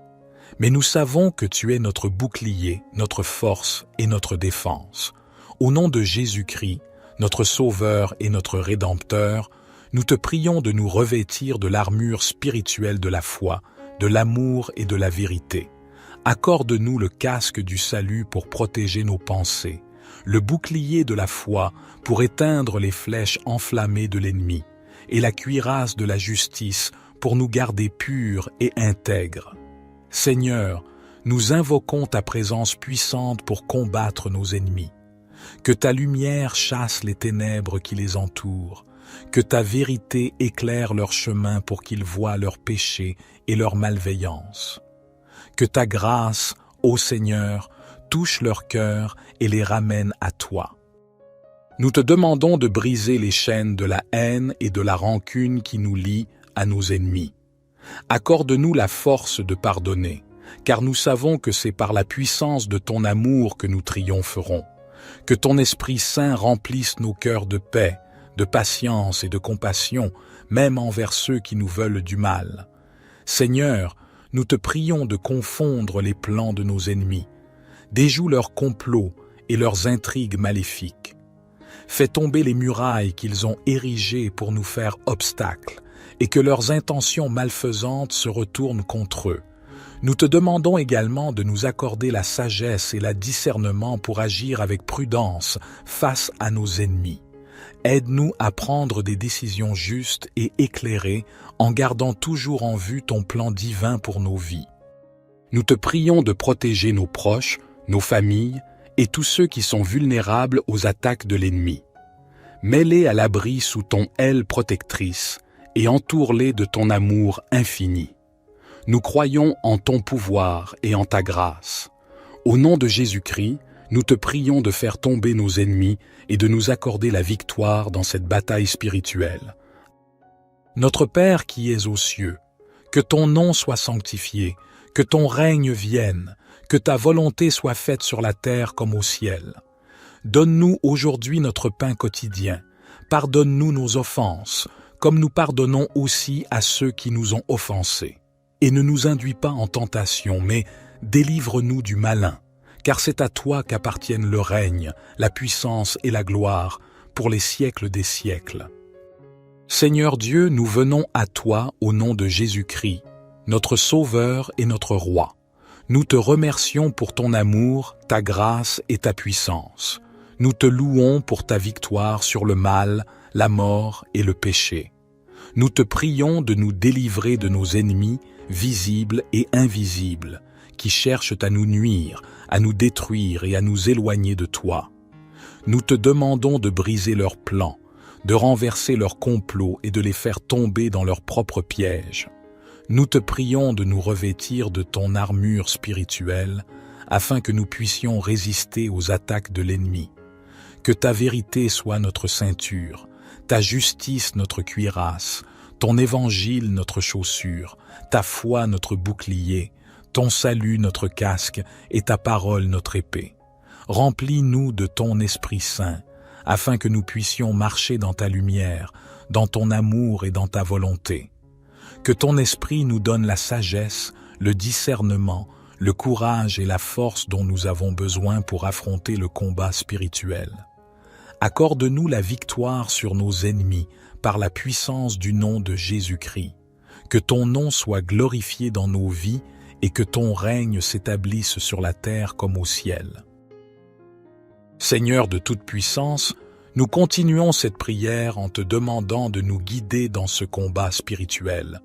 Mais nous savons que tu es notre bouclier, notre force et notre défense. Au nom de Jésus-Christ, notre Sauveur et notre Rédempteur, nous te prions de nous revêtir de l'armure spirituelle de la foi, de l'amour et de la vérité. Accorde-nous le casque du salut pour protéger nos pensées, le bouclier de la foi pour éteindre les flèches enflammées de l'ennemi, et la cuirasse de la justice pour nous garder purs et intègres. Seigneur, nous invoquons ta présence puissante pour combattre nos ennemis. Que ta lumière chasse les ténèbres qui les entourent, que ta vérité éclaire leur chemin pour qu'ils voient leurs péchés et leur malveillance. Que ta grâce, ô Seigneur, touche leur cœur et les ramène à toi. Nous te demandons de briser les chaînes de la haine et de la rancune qui nous lient à nos ennemis. Accorde-nous la force de pardonner, car nous savons que c'est par la puissance de ton amour que nous triompherons. Que ton Esprit Saint remplisse nos cœurs de paix, de patience et de compassion, même envers ceux qui nous veulent du mal. Seigneur, nous te prions de confondre les plans de nos ennemis. Déjoue leurs complots et leurs intrigues maléfiques. Fais tomber les murailles qu'ils ont érigées pour nous faire obstacle, et que leurs intentions malfaisantes se retournent contre eux. Nous te demandons également de nous accorder la sagesse et le discernement pour agir avec prudence face à nos ennemis. Aide-nous à prendre des décisions justes et éclairées en gardant toujours en vue ton plan divin pour nos vies. Nous te prions de protéger nos proches, nos familles et tous ceux qui sont vulnérables aux attaques de l'ennemi. Mets-les à l'abri sous ton aile protectrice et entoure-les de ton amour infini. Nous croyons en ton pouvoir et en ta grâce. Au nom de Jésus-Christ, nous te prions de faire tomber nos ennemis et de nous accorder la victoire dans cette bataille spirituelle. Notre Père qui es aux cieux, que ton nom soit sanctifié, que ton règne vienne, que ta volonté soit faite sur la terre comme au ciel. Donne-nous aujourd'hui notre pain quotidien. Pardonne-nous nos offenses, comme nous pardonnons aussi à ceux qui nous ont offensés. Et ne nous induis pas en tentation, mais délivre-nous du malin, car c'est à toi qu'appartiennent le règne, la puissance et la gloire, pour les siècles des siècles. Seigneur Dieu, nous venons à toi au nom de Jésus-Christ, notre Sauveur et notre Roi. Nous te remercions pour ton amour, ta grâce et ta puissance. Nous te louons pour ta victoire sur le mal, la mort et le péché. Nous te prions de nous délivrer de nos ennemis, visibles et invisibles, qui cherchent à nous nuire, à nous détruire et à nous éloigner de toi. Nous te demandons de briser leurs plans, de renverser leurs complots et de les faire tomber dans leurs propres pièges. Nous te prions de nous revêtir de ton armure spirituelle, afin que nous puissions résister aux attaques de l'ennemi. Que ta vérité soit notre ceinture, ta justice notre cuirasse, ton évangile notre chaussure, ta foi notre bouclier, ton salut notre casque et ta parole notre épée. Remplis-nous de ton Esprit Saint, afin que nous puissions marcher dans ta lumière, dans ton amour et dans ta volonté. Que ton Esprit nous donne la sagesse, le discernement, le courage et la force dont nous avons besoin pour affronter le combat spirituel. Accorde-nous la victoire sur nos ennemis par la puissance du nom de Jésus-Christ. Que ton nom soit glorifié dans nos vies et que ton règne s'établisse sur la terre comme au ciel. Seigneur de toute puissance, nous continuons cette prière en te demandant de nous guider dans ce combat spirituel.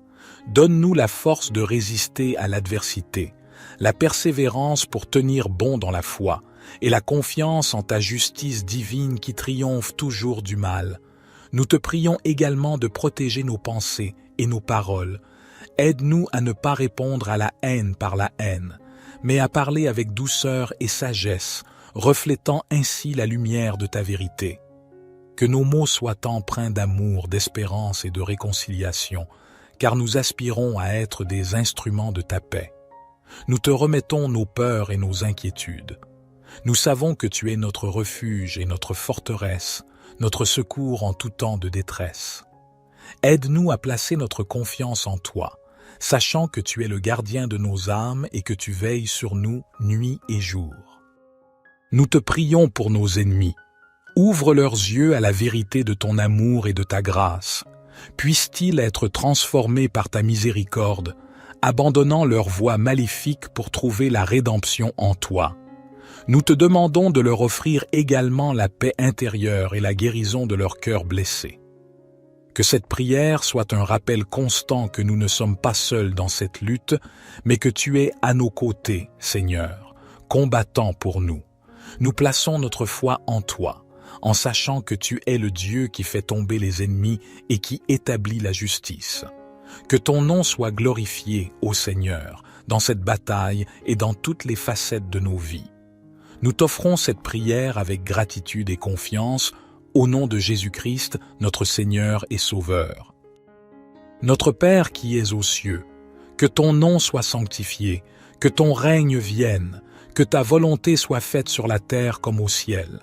Donne-nous la force de résister à l'adversité, la persévérance pour tenir bon dans la foi, et la confiance en ta justice divine qui triomphe toujours du mal. Nous te prions également de protéger nos pensées et nos paroles. Aide-nous à ne pas répondre à la haine par la haine, mais à parler avec douceur et sagesse, reflétant ainsi la lumière de ta vérité. Que nos mots soient empreints d'amour, d'espérance et de réconciliation, car nous aspirons à être des instruments de ta paix. Nous te remettons nos peurs et nos inquiétudes. Nous savons que tu es notre refuge et notre forteresse, notre secours en tout temps de détresse. Aide-nous à placer notre confiance en toi, sachant que tu es le gardien de nos âmes et que tu veilles sur nous nuit et jour. Nous te prions pour nos ennemis. Ouvre leurs yeux à la vérité de ton amour et de ta grâce. Puissent-ils être transformés par ta miséricorde, abandonnant leurs voies maléfiques pour trouver la rédemption en toi. Nous te demandons de leur offrir également la paix intérieure et la guérison de leur cœur blessé. Que cette prière soit un rappel constant que nous ne sommes pas seuls dans cette lutte, mais que tu es à nos côtés, Seigneur, combattant pour nous. Nous plaçons notre foi en toi, en sachant que tu es le Dieu qui fait tomber les ennemis et qui établit la justice. Que ton nom soit glorifié, ô Seigneur, dans cette bataille et dans toutes les facettes de nos vies. Nous t'offrons cette prière avec gratitude et confiance, au nom de Jésus-Christ, notre Seigneur et Sauveur. Notre Père qui es aux cieux, que ton nom soit sanctifié, que ton règne vienne, que ta volonté soit faite sur la terre comme au ciel.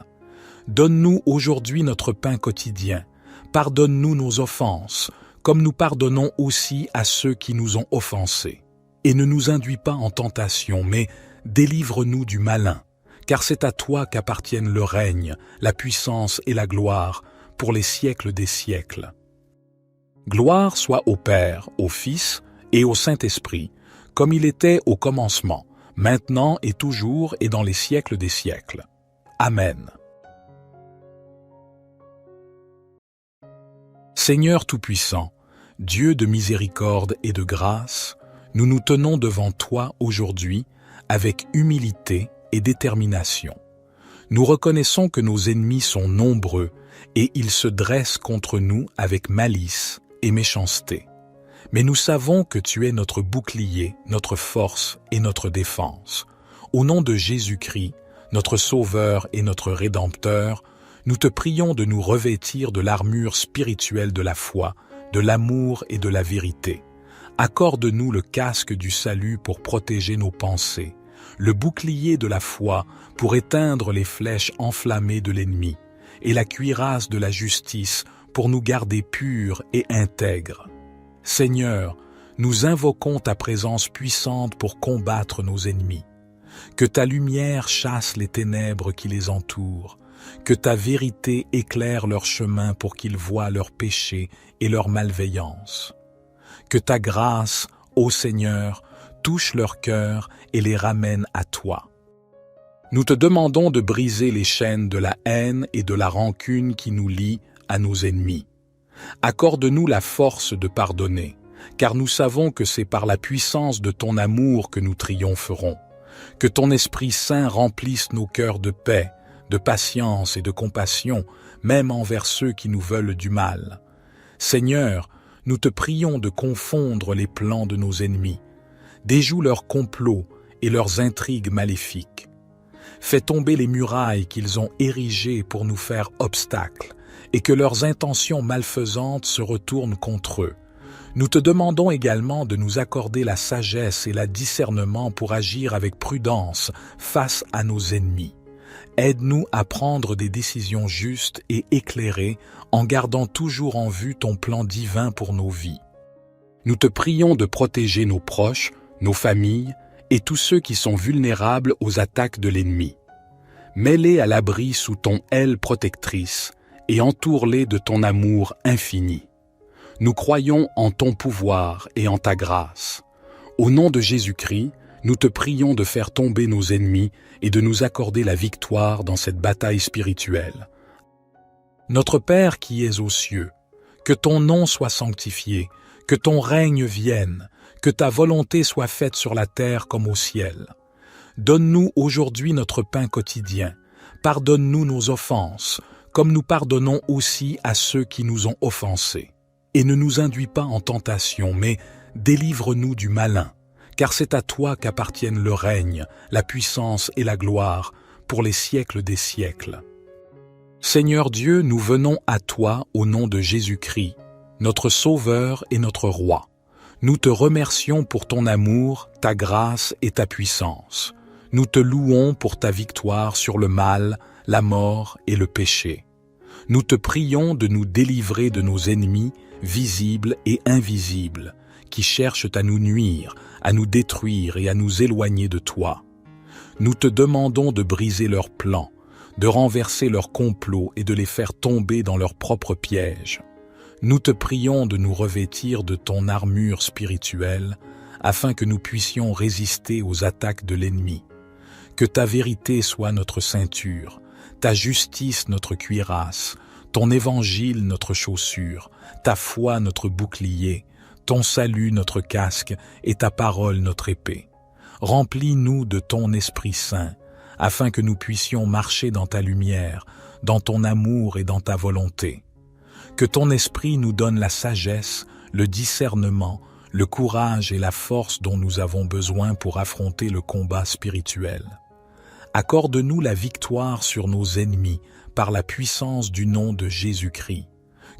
Donne-nous aujourd'hui notre pain quotidien. Pardonne-nous nos offenses, comme nous pardonnons aussi à ceux qui nous ont offensés. Et ne nous induis pas en tentation, mais délivre-nous du malin, car c'est à toi qu'appartiennent le règne, la puissance et la gloire, pour les siècles des siècles. Gloire soit au Père, au Fils et au Saint-Esprit, comme il était au commencement, maintenant et toujours et dans les siècles des siècles. Amen. Seigneur Tout-Puissant, Dieu de miséricorde et de grâce, nous nous tenons devant toi aujourd'hui avec humilité et détermination. Nous reconnaissons que nos ennemis sont nombreux et ils se dressent contre nous avec malice et méchanceté. Mais nous savons que tu es notre bouclier, notre force et notre défense. Au nom de Jésus-Christ, notre Sauveur et notre Rédempteur, nous te prions de nous revêtir de l'armure spirituelle de la foi, de l'amour et de la vérité. Accorde-nous le casque du salut pour protéger nos pensées, le bouclier de la foi pour éteindre les flèches enflammées de l'ennemi, et la cuirasse de la justice pour nous garder purs et intègres. Seigneur, nous invoquons ta présence puissante pour combattre nos ennemis. Que ta lumière chasse les ténèbres qui les entourent, que ta vérité éclaire leur chemin pour qu'ils voient leurs péchés et leur malveillance. Que ta grâce, ô Seigneur, touche leur cœur et les ramène à toi. Nous te demandons de briser les chaînes de la haine et de la rancune qui nous lient à nos ennemis. Accorde-nous la force de pardonner, car nous savons que c'est par la puissance de ton amour que nous triompherons. Que ton Esprit Saint remplisse nos cœurs de paix, de patience et de compassion, même envers ceux qui nous veulent du mal. Seigneur, nous te prions de confondre les plans de nos ennemis. Déjoue leurs complots et leurs intrigues maléfiques. Fais tomber les murailles qu'ils ont érigées pour nous faire obstacle, et que leurs intentions malfaisantes se retournent contre eux. Nous te demandons également de nous accorder la sagesse et le discernement pour agir avec prudence face à nos ennemis. Aide-nous à prendre des décisions justes et éclairées en gardant toujours en vue ton plan divin pour nos vies. Nous te prions de protéger nos proches, nos familles et tous ceux qui sont vulnérables aux attaques de l'ennemi. Mets-les à l'abri sous ton aile protectrice et entoure-les de ton amour infini. Nous croyons en ton pouvoir et en ta grâce. Au nom de Jésus-Christ, nous te prions de faire tomber nos ennemis et de nous accorder la victoire dans cette bataille spirituelle. Notre Père qui es aux cieux, que ton nom soit sanctifié, que ton règne vienne, que ta volonté soit faite sur la terre comme au ciel. Donne-nous aujourd'hui notre pain quotidien. Pardonne-nous nos offenses, comme nous pardonnons aussi à ceux qui nous ont offensés. Et ne nous induis pas en tentation, mais délivre-nous du malin, car c'est à toi qu'appartiennent le règne, la puissance et la gloire, pour les siècles des siècles. Seigneur Dieu, nous venons à toi au nom de Jésus-Christ, notre Sauveur et notre Roi. Nous te remercions pour ton amour, ta grâce et ta puissance. Nous te louons pour ta victoire sur le mal, la mort et le péché. Nous te prions de nous délivrer de nos ennemis, visibles et invisibles, qui cherchent à nous nuire, à nous détruire et à nous éloigner de toi. Nous te demandons de briser leurs plans, de renverser leurs complots et de les faire tomber dans leurs propres pièges. Nous te prions de nous revêtir de ton armure spirituelle, afin que nous puissions résister aux attaques de l'ennemi. Que ta vérité soit notre ceinture, ta justice notre cuirasse, ton évangile notre chaussure, ta foi notre bouclier, ton salut notre casque et ta parole notre épée. Remplis-nous de ton Esprit Saint, afin que nous puissions marcher dans ta lumière, dans ton amour et dans ta volonté. Que ton Esprit nous donne la sagesse, le discernement, le courage et la force dont nous avons besoin pour affronter le combat spirituel. Accorde-nous la victoire sur nos ennemis par la puissance du nom de Jésus-Christ.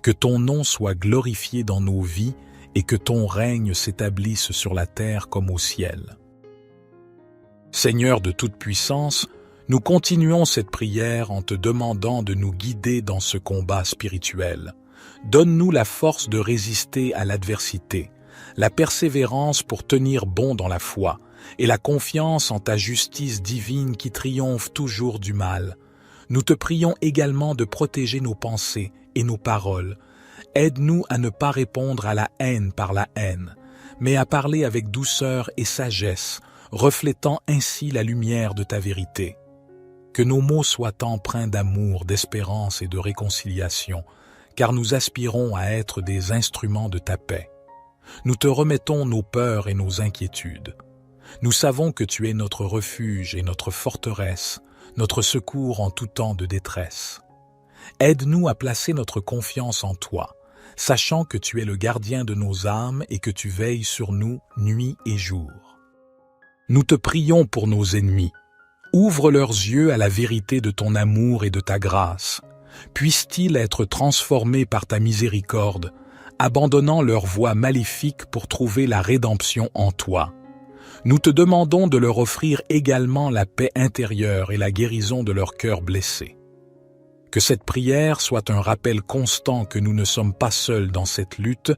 Que ton nom soit glorifié dans nos vies et que ton règne s'établisse sur la terre comme au ciel. Seigneur de toute puissance, nous continuons cette prière en te demandant de nous guider dans ce combat spirituel. Donne-nous la force de résister à l'adversité, la persévérance pour tenir bon dans la foi, et la confiance en ta justice divine qui triomphe toujours du mal. Nous te prions également de protéger nos pensées et nos paroles. Aide-nous à ne pas répondre à la haine par la haine, mais à parler avec douceur et sagesse, reflétant ainsi la lumière de ta vérité. Que nos mots soient empreints d'amour, d'espérance et de réconciliation, car nous aspirons à être des instruments de ta paix. Nous te remettons nos peurs et nos inquiétudes. Nous savons que tu es notre refuge et notre forteresse, notre secours en tout temps de détresse. Aide-nous à placer notre confiance en toi, sachant que tu es le gardien de nos âmes et que tu veilles sur nous nuit et jour. Nous te prions pour nos ennemis. Ouvre leurs yeux à la vérité de ton amour et de ta grâce. Puissent-ils être transformés par ta miséricorde, abandonnant leur voie maléfique pour trouver la rédemption en toi. Nous te demandons de leur offrir également la paix intérieure et la guérison de leur cœur blessé. Que cette prière soit un rappel constant que nous ne sommes pas seuls dans cette lutte,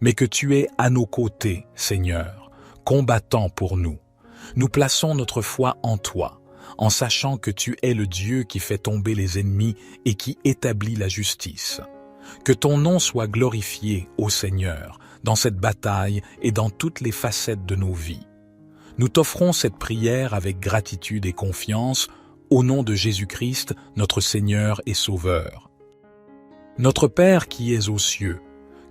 mais que tu es à nos côtés, Seigneur, combattant pour nous. Nous plaçons notre foi en toi, en sachant que tu es le Dieu qui fait tomber les ennemis et qui établit la justice. Que ton nom soit glorifié, ô Seigneur, dans cette bataille et dans toutes les facettes de nos vies. Nous t'offrons cette prière avec gratitude et confiance, au nom de Jésus-Christ, notre Seigneur et Sauveur. Notre Père qui es aux cieux,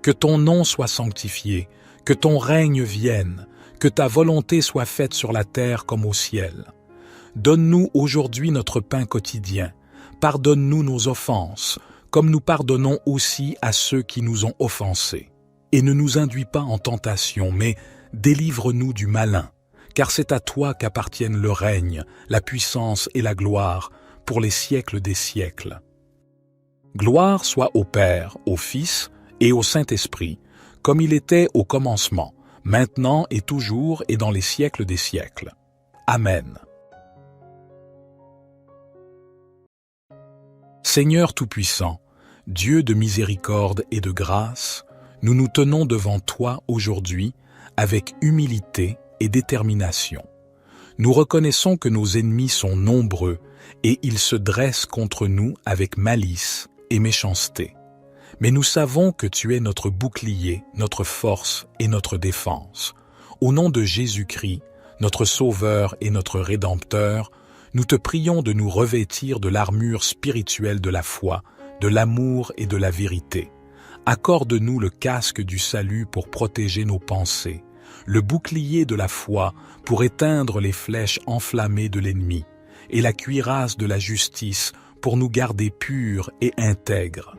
que ton nom soit sanctifié, que ton règne vienne, que ta volonté soit faite sur la terre comme au ciel. Donne-nous aujourd'hui notre pain quotidien. Pardonne-nous nos offenses, comme nous pardonnons aussi à ceux qui nous ont offensés. Et ne nous induis pas en tentation, mais délivre-nous du malin, car c'est à toi qu'appartiennent le règne, la puissance et la gloire, pour les siècles des siècles. Gloire soit au Père, au Fils et au Saint-Esprit, comme il était au commencement, maintenant et toujours et dans les siècles des siècles. Amen. Seigneur Tout-Puissant, Dieu de miséricorde et de grâce, nous nous tenons devant toi aujourd'hui avec humilité et détermination. Nous reconnaissons que nos ennemis sont nombreux et ils se dressent contre nous avec malice et méchanceté. Mais nous savons que tu es notre bouclier, notre force et notre défense. Au nom de Jésus-Christ, notre Sauveur et notre Rédempteur, nous te prions de nous revêtir de l'armure spirituelle de la foi, de l'amour et de la vérité. Accorde-nous le casque du salut pour protéger nos pensées, le bouclier de la foi pour éteindre les flèches enflammées de l'ennemi, et la cuirasse de la justice pour nous garder purs et intègres.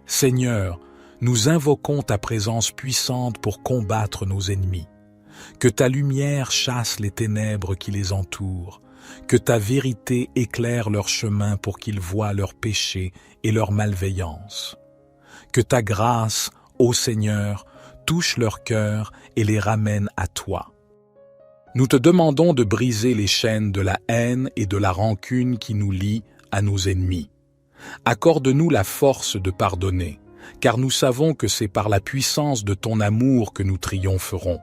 Seigneur, nous invoquons ta présence puissante pour combattre nos ennemis. Que ta lumière chasse les ténèbres qui les entourent, que ta vérité éclaire leur chemin pour qu'ils voient leurs péchés et leur malveillance. Que ta grâce, ô Seigneur, touche leur cœur et les ramène à toi. Nous te demandons de briser les chaînes de la haine et de la rancune qui nous lient à nos ennemis. Accorde-nous la force de pardonner, car nous savons que c'est par la puissance de ton amour que nous triompherons.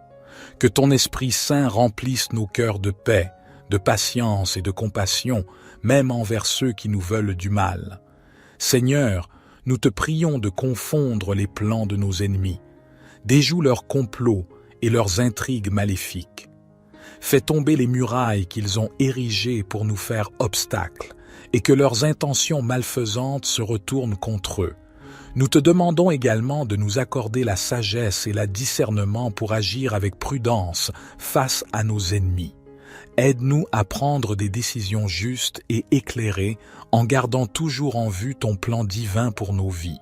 Que ton Esprit Saint remplisse nos cœurs de paix, de patience et de compassion, même envers ceux qui nous veulent du mal. Seigneur, nous te prions de confondre les plans de nos ennemis. Déjoue leurs complots et leurs intrigues maléfiques. Fais tomber les murailles qu'ils ont érigées pour nous faire obstacle, et que leurs intentions malfaisantes se retournent contre eux. Nous te demandons également de nous accorder la sagesse et le discernement pour agir avec prudence face à nos ennemis. Aide-nous à prendre des décisions justes et éclairées en gardant toujours en vue ton plan divin pour nos vies.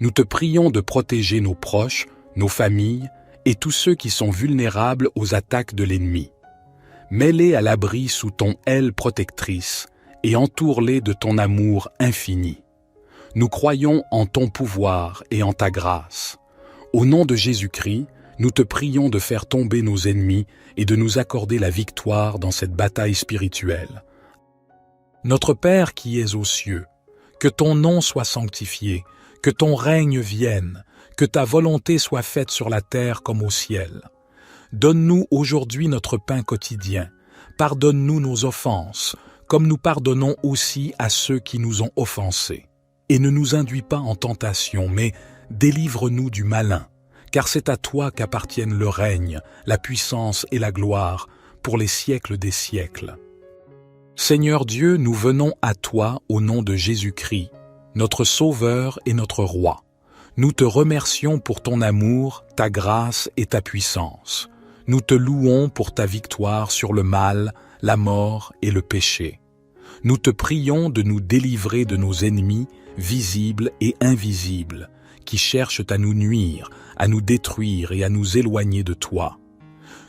Nous te prions de protéger nos proches, nos familles et tous ceux qui sont vulnérables aux attaques de l'ennemi. Mets-les à l'abri sous ton aile protectrice et entoure-les de ton amour infini. Nous croyons en ton pouvoir et en ta grâce. Au nom de Jésus-Christ, nous te prions de faire tomber nos ennemis et de nous accorder la victoire dans cette bataille spirituelle. Notre Père qui es aux cieux, que ton nom soit sanctifié, que ton règne vienne, que ta volonté soit faite sur la terre comme au ciel. Donne-nous aujourd'hui notre pain quotidien. Pardonne-nous nos offenses, comme nous pardonnons aussi à ceux qui nous ont offensés. Et ne nous induis pas en tentation, mais délivre-nous du malin, car c'est à toi qu'appartiennent le règne, la puissance et la gloire, pour les siècles des siècles. Seigneur Dieu, nous venons à toi au nom de Jésus-Christ, notre Sauveur et notre Roi. Nous te remercions pour ton amour, ta grâce et ta puissance. Nous te louons pour ta victoire sur le mal, la mort et le péché. Nous te prions de nous délivrer de nos ennemis, visibles et invisibles, qui cherchent à nous nuire, à nous détruire et à nous éloigner de toi.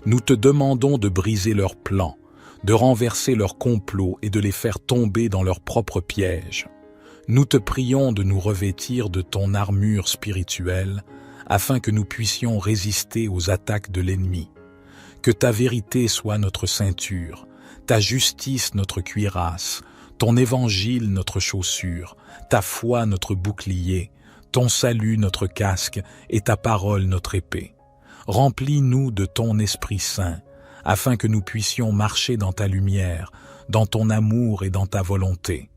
Nous te demandons de briser leurs plans, de renverser leurs complots et de les faire tomber dans leurs propres pièges. Nous te prions de nous revêtir de ton armure spirituelle, afin que nous puissions résister aux attaques de l'ennemi. Que ta vérité soit notre ceinture, ta justice notre cuirasse, ton évangile notre chaussure, ta foi notre bouclier, ton salut notre casque et ta parole notre épée. Remplis-nous de ton Esprit Saint, afin que nous puissions marcher dans ta lumière, dans ton amour et dans ta volonté.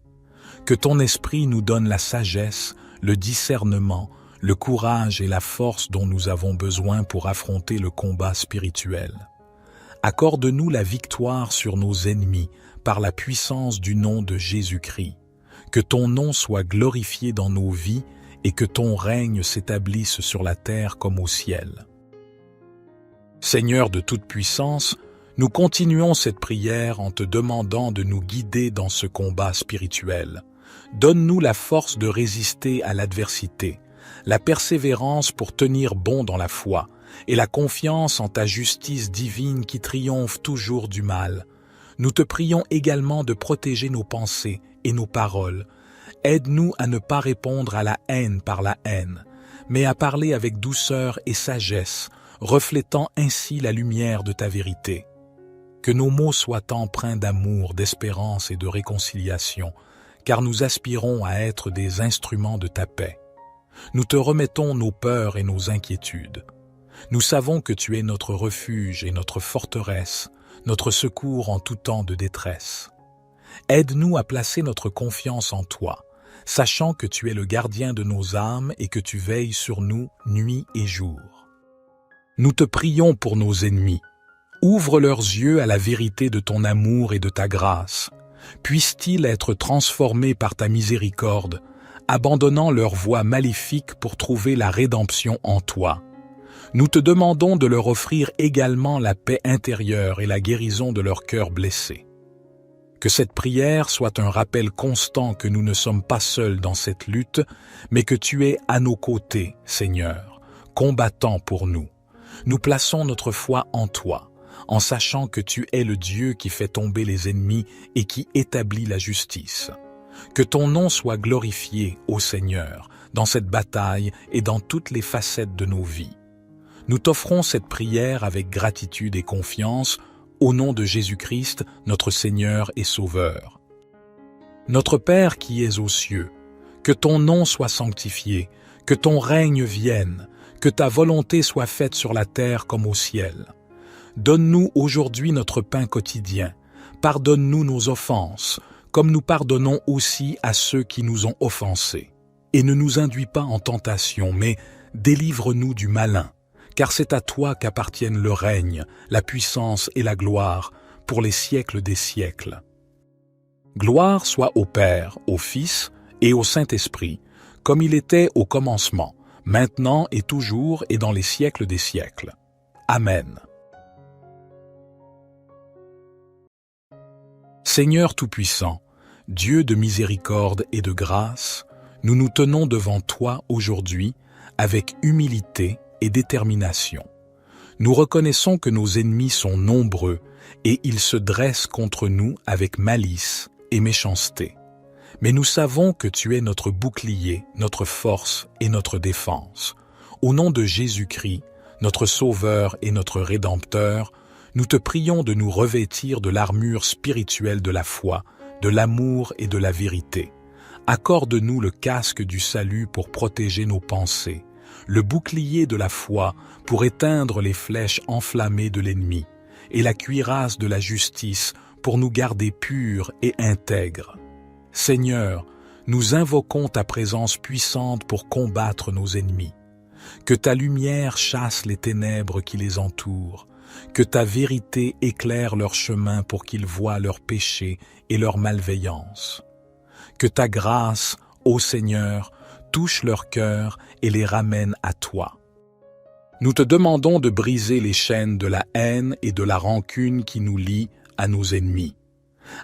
Que ton Esprit nous donne la sagesse, le discernement, le courage et la force dont nous avons besoin pour affronter le combat spirituel. Accorde-nous la victoire sur nos ennemis par la puissance du nom de Jésus-Christ. Que ton nom soit glorifié dans nos vies et que ton règne s'établisse sur la terre comme au ciel. Seigneur de toute puissance, nous continuons cette prière en te demandant de nous guider dans ce combat spirituel. Donne-nous la force de résister à l'adversité, la persévérance pour tenir bon dans la foi, et la confiance en ta justice divine qui triomphe toujours du mal. Nous te prions également de protéger nos pensées et nos paroles. Aide-nous à ne pas répondre à la haine par la haine, mais à parler avec douceur et sagesse, reflétant ainsi la lumière de ta vérité. Que nos mots soient empreints d'amour, d'espérance et de réconciliation, car nous aspirons à être des instruments de ta paix. Nous te remettons nos peurs et nos inquiétudes. Nous savons que tu es notre refuge et notre forteresse, notre secours en tout temps de détresse. Aide-nous à placer notre confiance en toi, sachant que tu es le gardien de nos âmes et que tu veilles sur nous nuit et jour. Nous te prions pour nos ennemis. Ouvre leurs yeux à la vérité de ton amour et de ta grâce. Puissent-ils être transformés par ta miséricorde, abandonnant leur voie maléfique pour trouver la rédemption en toi. Nous te demandons de leur offrir également la paix intérieure et la guérison de leur cœur blessé. Que cette prière soit un rappel constant que nous ne sommes pas seuls dans cette lutte, mais que tu es à nos côtés, Seigneur, combattant pour nous. Nous plaçons notre foi en toi, en sachant que tu es le Dieu qui fait tomber les ennemis et qui établit la justice. Que ton nom soit glorifié, ô Seigneur, dans cette bataille et dans toutes les facettes de nos vies. Nous t'offrons cette prière avec gratitude et confiance, au nom de Jésus-Christ, notre Seigneur et Sauveur. Notre Père qui es aux cieux, que ton nom soit sanctifié, que ton règne vienne, que ta volonté soit faite sur la terre comme au ciel. Donne-nous aujourd'hui notre pain quotidien. Pardonne-nous nos offenses, comme nous pardonnons aussi à ceux qui nous ont offensés. Et ne nous induis pas en tentation, mais délivre-nous du malin, car c'est à toi qu'appartiennent le règne, la puissance et la gloire, pour les siècles des siècles. Gloire soit au Père, au Fils et au Saint-Esprit, comme il était au commencement, maintenant et toujours et dans les siècles des siècles. Amen. Seigneur Tout-Puissant, Dieu de miséricorde et de grâce, nous nous tenons devant toi aujourd'hui avec humilité et détermination. Nous reconnaissons que nos ennemis sont nombreux et ils se dressent contre nous avec malice et méchanceté. Mais nous savons que tu es notre bouclier, notre force et notre défense. Au nom de Jésus-Christ, notre Sauveur et notre Rédempteur, nous te prions de nous revêtir de l'armure spirituelle de la foi, de l'amour et de la vérité. Accorde-nous le casque du salut pour protéger nos pensées, le bouclier de la foi pour éteindre les flèches enflammées de l'ennemi, et la cuirasse de la justice pour nous garder purs et intègres. Seigneur, nous invoquons ta présence puissante pour combattre nos ennemis. Que ta lumière chasse les ténèbres qui les entourent, que ta vérité éclaire leur chemin pour qu'ils voient leurs péchés et leur malveillance. Que ta grâce, ô Seigneur, touche leur cœur et les ramène à toi. Nous te demandons de briser les chaînes de la haine et de la rancune qui nous lient à nos ennemis.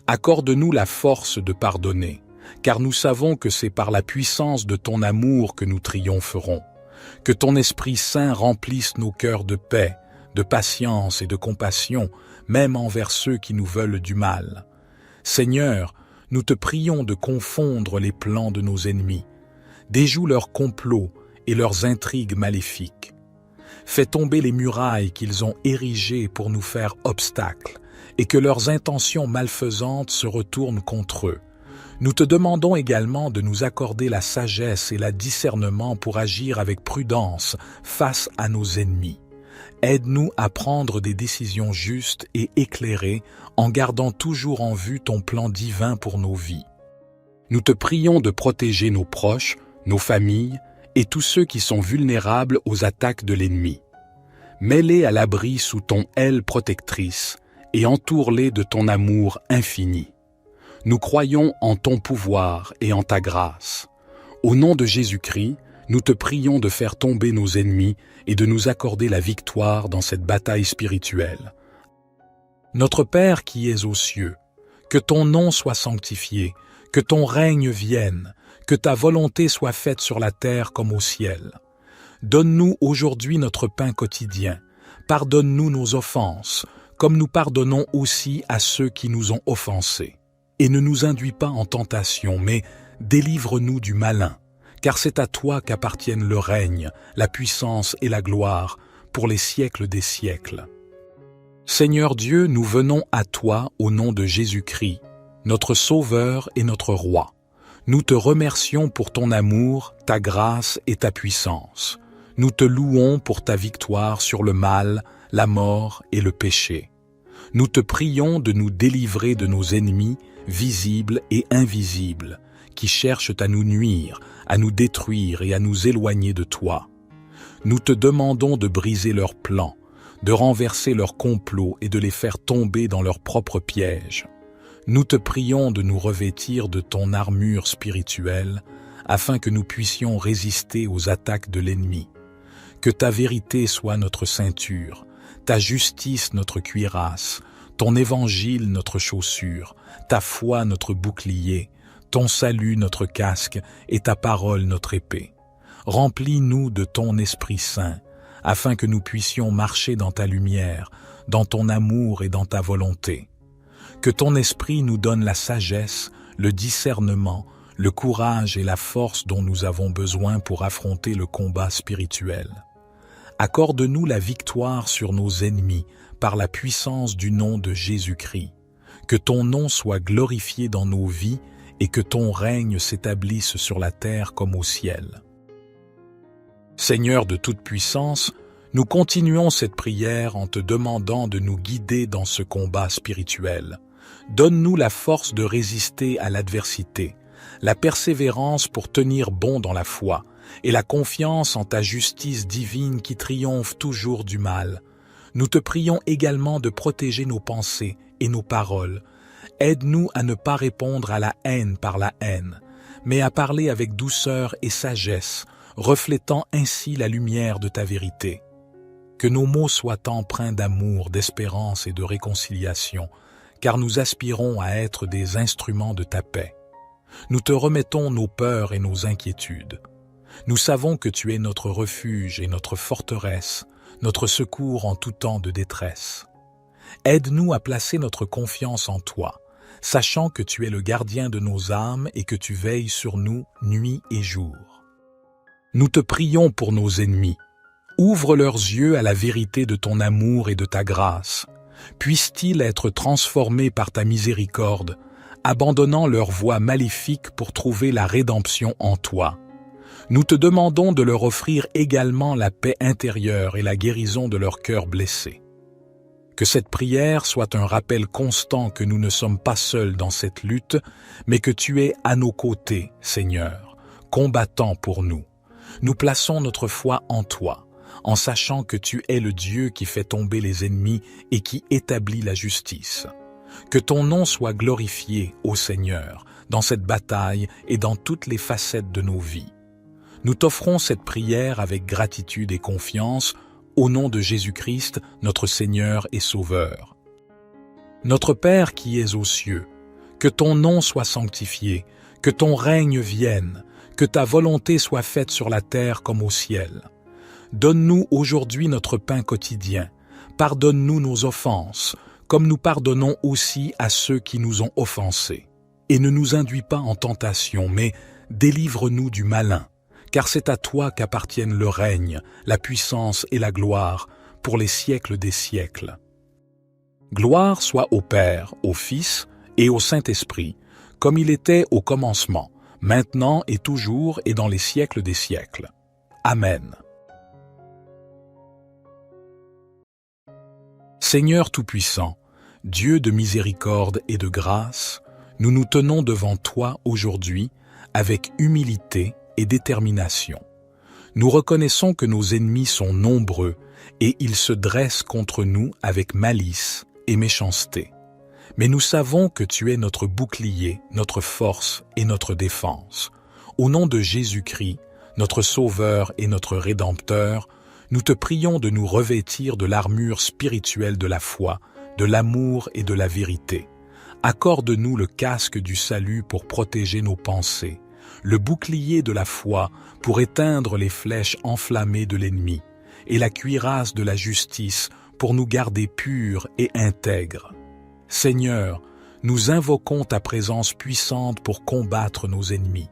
Accorde-nous la force de pardonner, car nous savons que c'est par la puissance de ton amour que nous triompherons. Que ton Esprit Saint remplisse nos cœurs de paix, de patience et de compassion, même envers ceux qui nous veulent du mal. Seigneur, nous te prions de confondre les plans de nos ennemis. Déjoue leurs complots et leurs intrigues maléfiques. Fais tomber les murailles qu'ils ont érigées pour nous faire obstacle, et que leurs intentions malfaisantes se retournent contre eux. Nous te demandons également de nous accorder la sagesse et le discernement pour agir avec prudence face à nos ennemis. Aide-nous à prendre des décisions justes et éclairées en gardant toujours en vue ton plan divin pour nos vies. Nous te prions de protéger nos proches, nos familles et tous ceux qui sont vulnérables aux attaques de l'ennemi. Mets-les à l'abri sous ton aile protectrice et entoure-les de ton amour infini. Nous croyons en ton pouvoir et en ta grâce. Au nom de Jésus-Christ, nous te prions de faire tomber nos ennemis et de nous accorder la victoire dans cette bataille spirituelle. Notre Père qui es aux cieux, que ton nom soit sanctifié, que ton règne vienne, que ta volonté soit faite sur la terre comme au ciel. Donne-nous aujourd'hui notre pain quotidien. Pardonne-nous nos offenses, comme nous pardonnons aussi à ceux qui nous ont offensés. Et ne nous induis pas en tentation, mais délivre-nous du malin, car c'est à toi qu'appartiennent le règne, la puissance et la gloire, pour les siècles des siècles. Seigneur Dieu, nous venons à toi au nom de Jésus-Christ, notre Sauveur et notre Roi. Nous te remercions pour ton amour, ta grâce et ta puissance. Nous te louons pour ta victoire sur le mal, la mort et le péché. Nous te prions de nous délivrer de nos ennemis, visibles et invisibles, qui cherchent à nous nuire, à nous détruire et à nous éloigner de toi. Nous te demandons de briser leurs plans, de renverser leurs complots et de les faire tomber dans leurs propres pièges. Nous te prions de nous revêtir de ton armure spirituelle, afin que nous puissions résister aux attaques de l'ennemi. Que ta vérité soit notre ceinture, ta justice notre cuirasse, ton évangile notre chaussure, ta foi notre bouclier, ton salut notre casque et ta parole notre épée. Remplis-nous de ton Esprit Saint, afin que nous puissions marcher dans ta lumière, dans ton amour et dans ta volonté. Que ton Esprit nous donne la sagesse, le discernement, le courage et la force dont nous avons besoin pour affronter le combat spirituel. Accorde-nous la victoire sur nos ennemis par la puissance du nom de Jésus-Christ. Que ton nom soit glorifié dans nos vies et que ton règne s'établisse sur la terre comme au ciel. Seigneur de toute puissance, nous continuons cette prière en te demandant de nous guider dans ce combat spirituel. Donne-nous la force de résister à l'adversité, la persévérance pour tenir bon dans la foi, et la confiance en ta justice divine qui triomphe toujours du mal. Nous te prions également de protéger nos pensées et nos paroles. Aide-nous à ne pas répondre à la haine par la haine, mais à parler avec douceur et sagesse, reflétant ainsi la lumière de ta vérité. Que nos mots soient empreints d'amour, d'espérance et de réconciliation, car nous aspirons à être des instruments de ta paix. Nous te remettons nos peurs et nos inquiétudes. Nous savons que tu es notre refuge et notre forteresse, notre secours en tout temps de détresse. Aide-nous à placer notre confiance en toi, sachant que tu es le gardien de nos âmes et que tu veilles sur nous nuit et jour. Nous te prions pour nos ennemis. Ouvre leurs yeux à la vérité de ton amour et de ta grâce. Puissent-ils être transformés par ta miséricorde, abandonnant leur voie maléfique pour trouver la rédemption en toi. Nous te demandons de leur offrir également la paix intérieure et la guérison de leur cœur blessé. Que cette prière soit un rappel constant que nous ne sommes pas seuls dans cette lutte, mais que tu es à nos côtés, Seigneur, combattant pour nous. Nous plaçons notre foi en toi, en sachant que tu es le Dieu qui fait tomber les ennemis et qui établit la justice. Que ton nom soit glorifié, ô Seigneur, dans cette bataille et dans toutes les facettes de nos vies. Nous t'offrons cette prière avec gratitude et confiance, au nom de Jésus-Christ, notre Seigneur et Sauveur. Notre Père qui es aux cieux, que ton nom soit sanctifié, que ton règne vienne, que ta volonté soit faite sur la terre comme au ciel. Donne-nous aujourd'hui notre pain quotidien. Pardonne-nous nos offenses, comme nous pardonnons aussi à ceux qui nous ont offensés. Et ne nous induis pas en tentation, mais délivre-nous du malin, car c'est à toi qu'appartiennent le règne, la puissance et la gloire, pour les siècles des siècles. Gloire soit au Père, au Fils et au Saint-Esprit, comme il était au commencement, maintenant et toujours et dans les siècles des siècles. Amen. Seigneur Tout-Puissant, Dieu de miséricorde et de grâce, nous nous tenons devant toi aujourd'hui avec humilité et détermination. Nous reconnaissons que nos ennemis sont nombreux et ils se dressent contre nous avec malice et méchanceté. Mais nous savons que tu es notre bouclier, notre force et notre défense. Au nom de Jésus-Christ, notre Sauveur et notre Rédempteur, nous te prions de nous revêtir de l'armure spirituelle de la foi, de l'amour et de la vérité. Accorde-nous le casque du salut pour protéger nos pensées, le bouclier de la foi pour éteindre les flèches enflammées de l'ennemi, et la cuirasse de la justice pour nous garder purs et intègres. Seigneur, nous invoquons ta présence puissante pour combattre nos ennemis.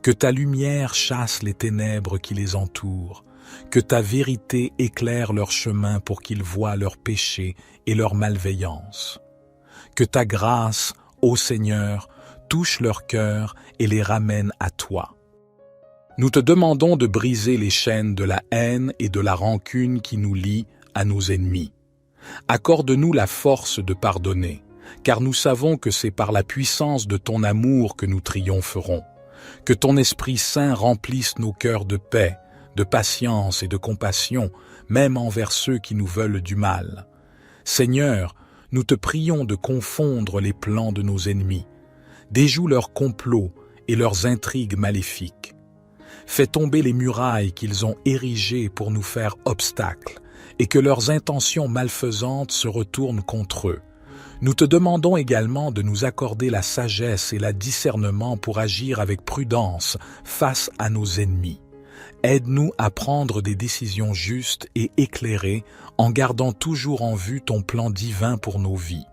Que ta lumière chasse les ténèbres qui les entourent, que ta vérité éclaire leur chemin pour qu'ils voient leurs péchés et leur malveillance. Que ta grâce, ô Seigneur, touche leur cœur et les ramène à toi. Nous te demandons de briser les chaînes de la haine et de la rancune qui nous lient à nos ennemis. Accorde-nous la force de pardonner, car nous savons que c'est par la puissance de ton amour que nous triompherons. Que ton Esprit Saint remplisse nos cœurs de paix, de patience et de compassion, même envers ceux qui nous veulent du mal. Seigneur, nous te prions de confondre les plans de nos ennemis. Déjoue leurs complots et leurs intrigues maléfiques. Fais tomber les murailles qu'ils ont érigées pour nous faire obstacle, et que leurs intentions malfaisantes se retournent contre eux. Nous te demandons également de nous accorder la sagesse et le discernement pour agir avec prudence face à nos ennemis. Aide-nous à prendre des décisions justes et éclairées en gardant toujours en vue ton plan divin pour nos vies.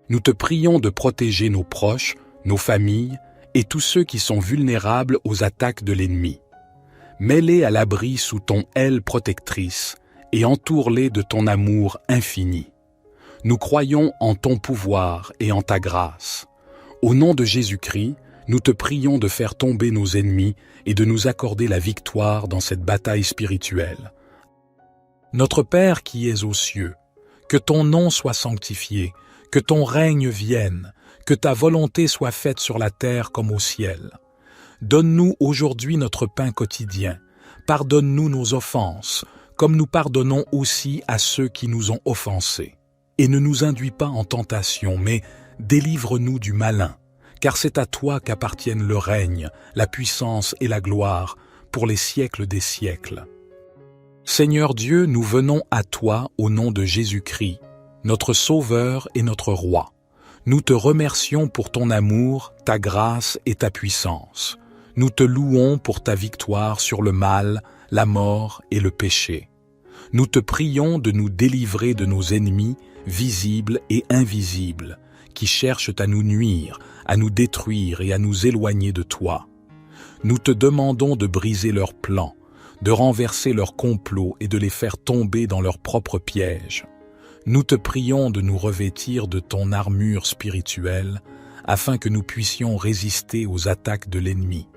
Nous te prions de protéger nos proches, nos familles et tous ceux qui sont vulnérables aux attaques de l'ennemi. Mets-les à l'abri sous ton aile protectrice et entoure-les de ton amour infini. Nous croyons en ton pouvoir et en ta grâce. Au nom de Jésus-Christ, nous te prions de faire tomber nos ennemis et de nous accorder la victoire dans cette bataille spirituelle. Notre Père qui es aux cieux, que ton nom soit sanctifié, Que ton règne vienne, que ta volonté soit faite sur la terre comme au ciel. Donne-nous aujourd'hui notre pain quotidien. Pardonne-nous nos offenses, comme nous pardonnons aussi à ceux qui nous ont offensés. Et ne nous induis pas en tentation, mais délivre-nous du malin, car c'est à toi qu'appartiennent le règne, la puissance et la gloire, pour les siècles des siècles. Seigneur Dieu, nous venons à toi au nom de Jésus-Christ, notre Sauveur et notre Roi. Nous te remercions pour ton amour, ta grâce et ta puissance. Nous te louons pour ta victoire sur le mal, la mort et le péché. Nous te prions de nous délivrer de nos ennemis, visibles et invisibles, qui cherchent à nous nuire, à nous détruire et à nous éloigner de toi. Nous te demandons de briser leurs plans, de renverser leurs complots et de les faire tomber dans leurs propres pièges. Nous te prions de nous revêtir de ton armure spirituelle, afin que nous puissions résister aux attaques de l'ennemi.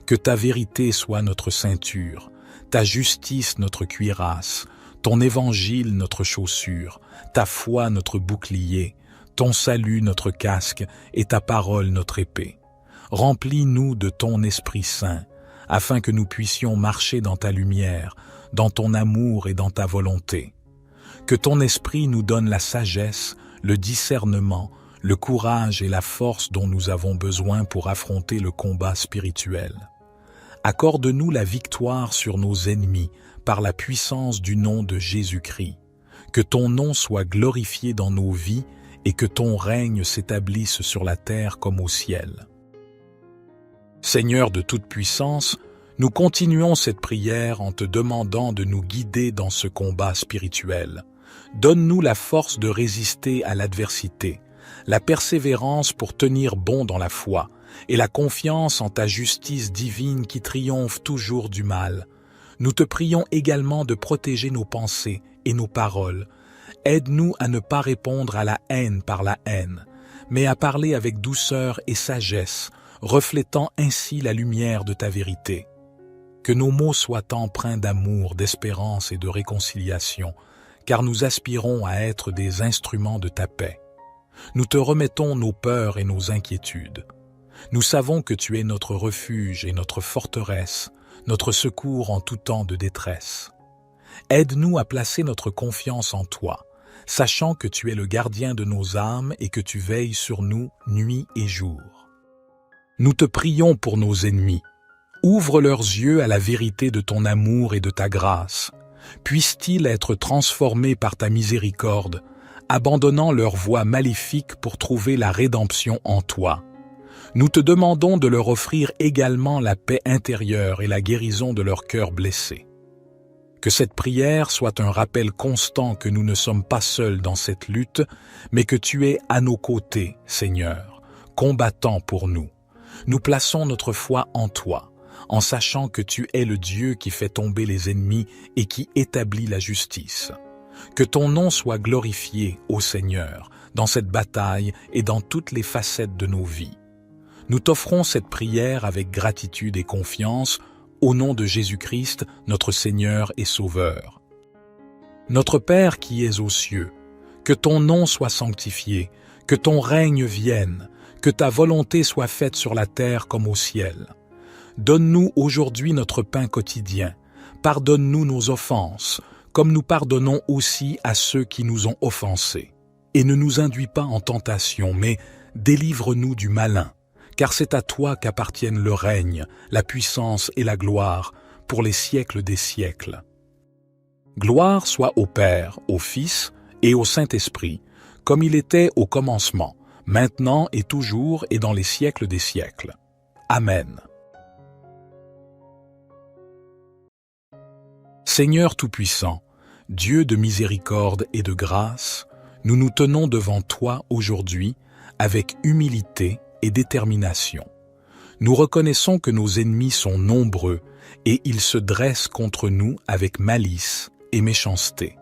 Que ta vérité soit notre ceinture, ta justice notre cuirasse, ton évangile notre chaussure, ta foi notre bouclier, ton salut notre casque et ta parole notre épée. Remplis-nous de ton Esprit Saint, afin que nous puissions marcher dans ta lumière, dans ton amour et dans ta volonté. Que ton Esprit nous donne la sagesse, le discernement, le courage et la force dont nous avons besoin pour affronter le combat spirituel. Accorde-nous la victoire sur nos ennemis par la puissance du nom de Jésus-Christ. Que ton nom soit glorifié dans nos vies et que ton règne s'établisse sur la terre comme au ciel. Seigneur de toute puissance, nous continuons cette prière en te demandant de nous guider dans ce combat spirituel. Donne-nous la force de résister à l'adversité, la persévérance pour tenir bon dans la foi, et la confiance en ta justice divine qui triomphe toujours du mal. Nous te prions également de protéger nos pensées et nos paroles. Aide-nous à ne pas répondre à la haine par la haine, mais à parler avec douceur et sagesse, reflétant ainsi la lumière de ta vérité. Que nos mots soient empreints d'amour, d'espérance et de réconciliation, car nous aspirons à être des instruments de ta paix. Nous te remettons nos peurs et nos inquiétudes. Nous savons que tu es notre refuge et notre forteresse, notre secours en tout temps de détresse. Aide-nous à placer notre confiance en toi, sachant que tu es le gardien de nos âmes et que tu veilles sur nous nuit et jour. Nous te prions pour nos ennemis. Ouvre leurs yeux à la vérité de ton amour et de ta grâce. Puissent-ils être transformés par ta miséricorde, abandonnant leur voie maléfique pour trouver la rédemption en toi. Nous te demandons de leur offrir également la paix intérieure et la guérison de leur cœur blessé. Que cette prière soit un rappel constant que nous ne sommes pas seuls dans cette lutte, mais que tu es à nos côtés, Seigneur, combattant pour nous. Nous plaçons notre foi en toi, en sachant que tu es le Dieu qui fait tomber les ennemis et qui établit la justice. Que ton nom soit glorifié, ô Seigneur, dans cette bataille et dans toutes les facettes de nos vies. Nous t'offrons cette prière avec gratitude et confiance, au nom de Jésus-Christ, notre Seigneur et Sauveur. Notre Père qui es aux cieux, que ton nom soit sanctifié, que ton règne vienne, que ta volonté soit faite sur la terre comme au ciel. Donne-nous aujourd'hui notre pain quotidien. Pardonne-nous nos offenses, comme nous pardonnons aussi à ceux qui nous ont offensés. Et ne nous induis pas en tentation, mais délivre-nous du malin, car c'est à toi qu'appartiennent le règne, la puissance et la gloire, pour les siècles des siècles. Gloire soit au Père, au Fils et au Saint-Esprit, comme il était au commencement, maintenant et toujours et dans les siècles des siècles. Amen. Seigneur Tout-Puissant, Dieu de miséricorde et de grâce, nous nous tenons devant toi aujourd'hui avec humilité et détermination. Nous reconnaissons que nos ennemis sont nombreux et ils se dressent contre nous avec malice et méchanceté.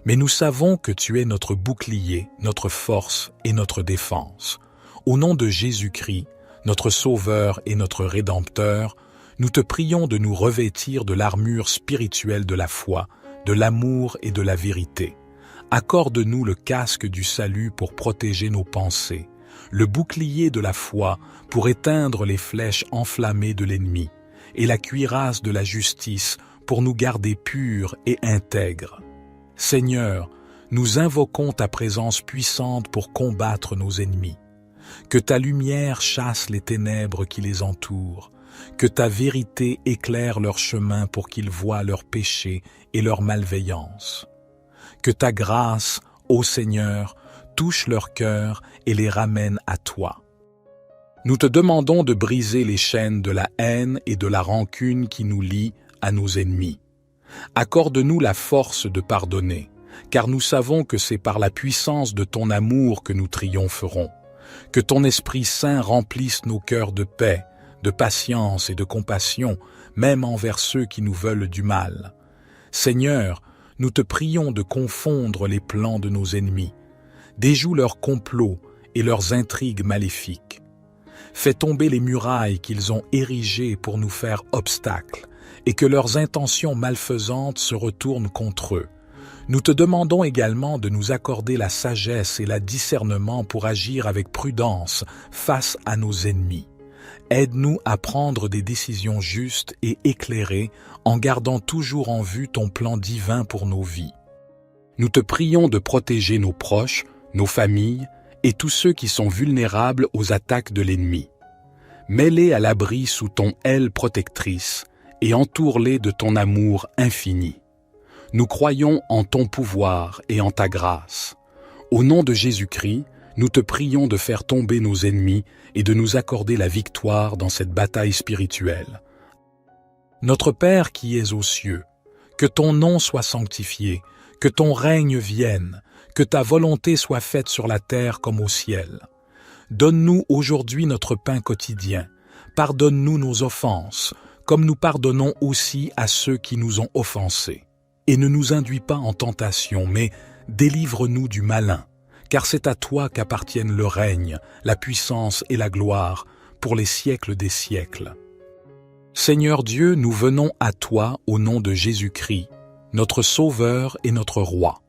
Mais nous savons que tu es notre bouclier, notre force et notre défense. Au nom de Jésus-Christ, notre Sauveur et notre Rédempteur, nous te prions de nous revêtir de l'armure spirituelle de la foi, de l'amour et de la vérité, Accorde-nous le casque du salut pour protéger nos pensées, le bouclier de la foi pour éteindre les flèches enflammées de l'ennemi, et la cuirasse de la justice pour nous garder purs et intègres. Seigneur, nous invoquons ta présence puissante pour combattre nos ennemis. Que ta lumière chasse les ténèbres qui les entourent, que ta vérité éclaire leur chemin pour qu'ils voient leurs péchés et leur malveillance. Que ta grâce, ô Seigneur, touche leur cœur et les ramène à toi. Nous te demandons de briser les chaînes de la haine et de la rancune qui nous lient à nos ennemis. Accorde-nous la force de pardonner, car nous savons que c'est par la puissance de ton amour que nous triompherons. Que ton Esprit Saint remplisse nos cœurs de paix, de patience et de compassion, même envers ceux qui nous veulent du mal. Seigneur, nous te prions de confondre les plans de nos ennemis. Déjoue leurs complots et leurs intrigues maléfiques. Fais tomber les murailles qu'ils ont érigées pour nous faire obstacle, et que leurs intentions malfaisantes se retournent contre eux. Nous te demandons également de nous accorder la sagesse et le discernement pour agir avec prudence face à nos ennemis. Aide-nous à prendre des décisions justes et éclairées en gardant toujours en vue ton plan divin pour nos vies. Nous te prions de protéger nos proches, nos familles et tous ceux qui sont vulnérables aux attaques de l'ennemi. Mets-les à l'abri sous ton aile protectrice et entoure-les de ton amour infini. Nous croyons en ton pouvoir et en ta grâce. Au nom de Jésus-Christ, nous te prions de faire tomber nos ennemis et de nous accorder la victoire dans cette bataille spirituelle. Notre Père qui es aux cieux, que ton nom soit sanctifié, que ton règne vienne, que ta volonté soit faite sur la terre comme au ciel. Donne-nous aujourd'hui notre pain quotidien. Pardonne-nous nos offenses, comme nous pardonnons aussi à ceux qui nous ont offensés. Et ne nous induis pas en tentation, mais délivre-nous du malin, car c'est à toi qu'appartiennent le règne, la puissance et la gloire, pour les siècles des siècles. Seigneur Dieu, nous venons à toi au nom de Jésus-Christ, notre Sauveur et notre Roi.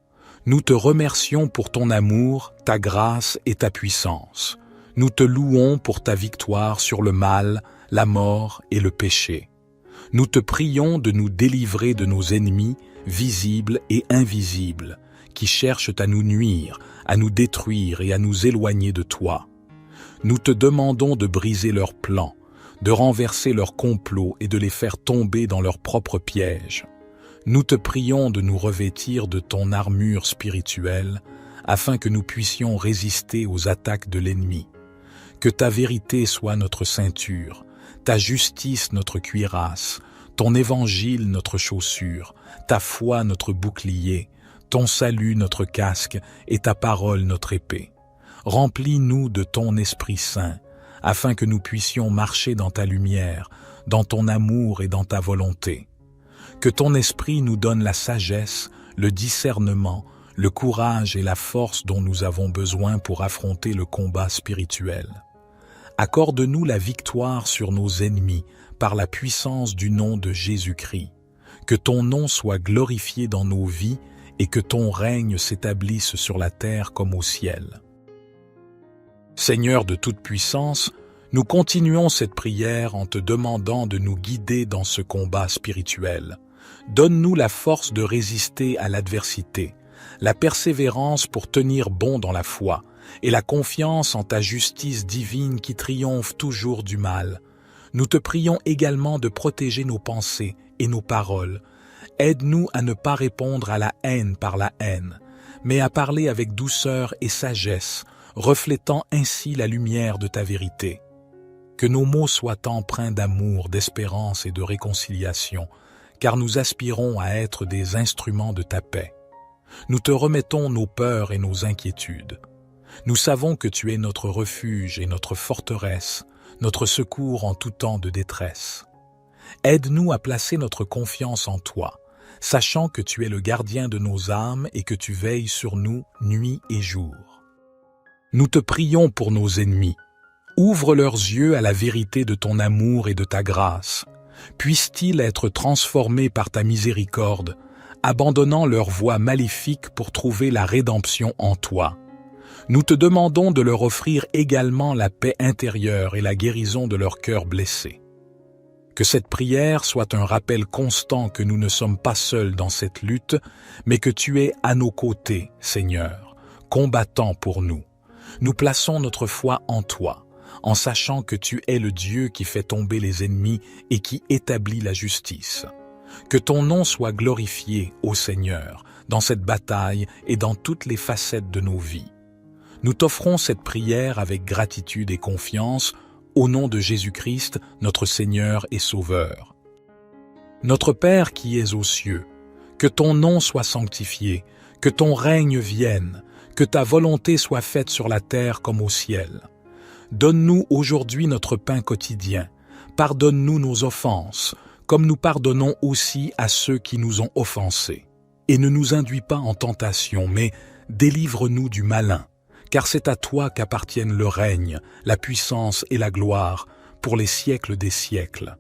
Nous te remercions pour ton amour, ta grâce et ta puissance. Nous te louons pour ta victoire sur le mal, la mort et le péché. Nous te prions de nous délivrer de nos ennemis, visibles et invisibles, qui cherchent à nous nuire, à nous détruire et à nous éloigner de toi. Nous te demandons de briser leurs plans, de renverser leurs complots et de les faire tomber dans leurs propres pièges. Nous te prions de nous revêtir de ton armure spirituelle, afin que nous puissions résister aux attaques de l'ennemi. Que ta vérité soit notre ceinture, ta justice notre cuirasse, ton évangile notre chaussure, ta foi notre bouclier, ton salut notre casque et ta parole notre épée. Remplis-nous de ton Esprit Saint, afin que nous puissions marcher dans ta lumière, dans ton amour et dans ta volonté. Que ton Esprit nous donne la sagesse, le discernement, le courage et la force dont nous avons besoin pour affronter le combat spirituel. Accorde-nous la victoire sur nos ennemis par la puissance du nom de Jésus-Christ. Que ton nom soit glorifié dans nos vies et que ton règne s'établisse sur la terre comme au ciel. Seigneur de toute puissance, nous continuons cette prière en te demandant de nous guider dans ce combat spirituel. Donne-nous la force de résister à l'adversité, la persévérance pour tenir bon dans la foi, et la confiance en ta justice divine qui triomphe toujours du mal. Nous te prions également de protéger nos pensées et nos paroles. Aide-nous à ne pas répondre à la haine par la haine, mais à parler avec douceur et sagesse, reflétant ainsi la lumière de ta vérité. Que nos mots soient empreints d'amour, d'espérance et de réconciliation, car nous aspirons à être des instruments de ta paix. Nous te remettons nos peurs et nos inquiétudes. Nous savons que tu es notre refuge et notre forteresse, notre secours en tout temps de détresse. Aide-nous à placer notre confiance en toi, sachant que tu es le gardien de nos âmes et que tu veilles sur nous nuit et jour. Nous te prions pour nos ennemis. Ouvre leurs yeux à la vérité de ton amour et de ta grâce. Puissent-ils être transformés par ta miséricorde, abandonnant leurs voies maléfiques pour trouver la rédemption en toi. Nous te demandons de leur offrir également la paix intérieure et la guérison de leur cœur blessé. Que cette prière soit un rappel constant que nous ne sommes pas seuls dans cette lutte, mais que tu es à nos côtés, Seigneur, combattant pour nous. Nous plaçons notre foi en toi, en sachant que tu es le Dieu qui fait tomber les ennemis et qui établit la justice. Que ton nom soit glorifié, ô Seigneur, dans cette bataille et dans toutes les facettes de nos vies. Nous t'offrons cette prière avec gratitude et confiance, au nom de Jésus-Christ, notre Seigneur et Sauveur. Notre Père qui es aux cieux, que ton nom soit sanctifié, que ton règne vienne, que ta volonté soit faite sur la terre comme au ciel. Donne-nous aujourd'hui notre pain quotidien. Pardonne-nous nos offenses, comme nous pardonnons aussi à ceux qui nous ont offensés. Et ne nous induis pas en tentation, mais délivre-nous du malin, car c'est à toi qu'appartiennent le règne, la puissance et la gloire, pour les siècles des siècles.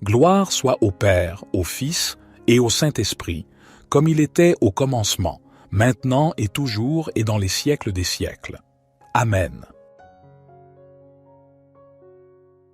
Gloire soit au Père, au Fils et au Saint-Esprit, comme il était au commencement, maintenant et toujours et dans les siècles des siècles. Amen.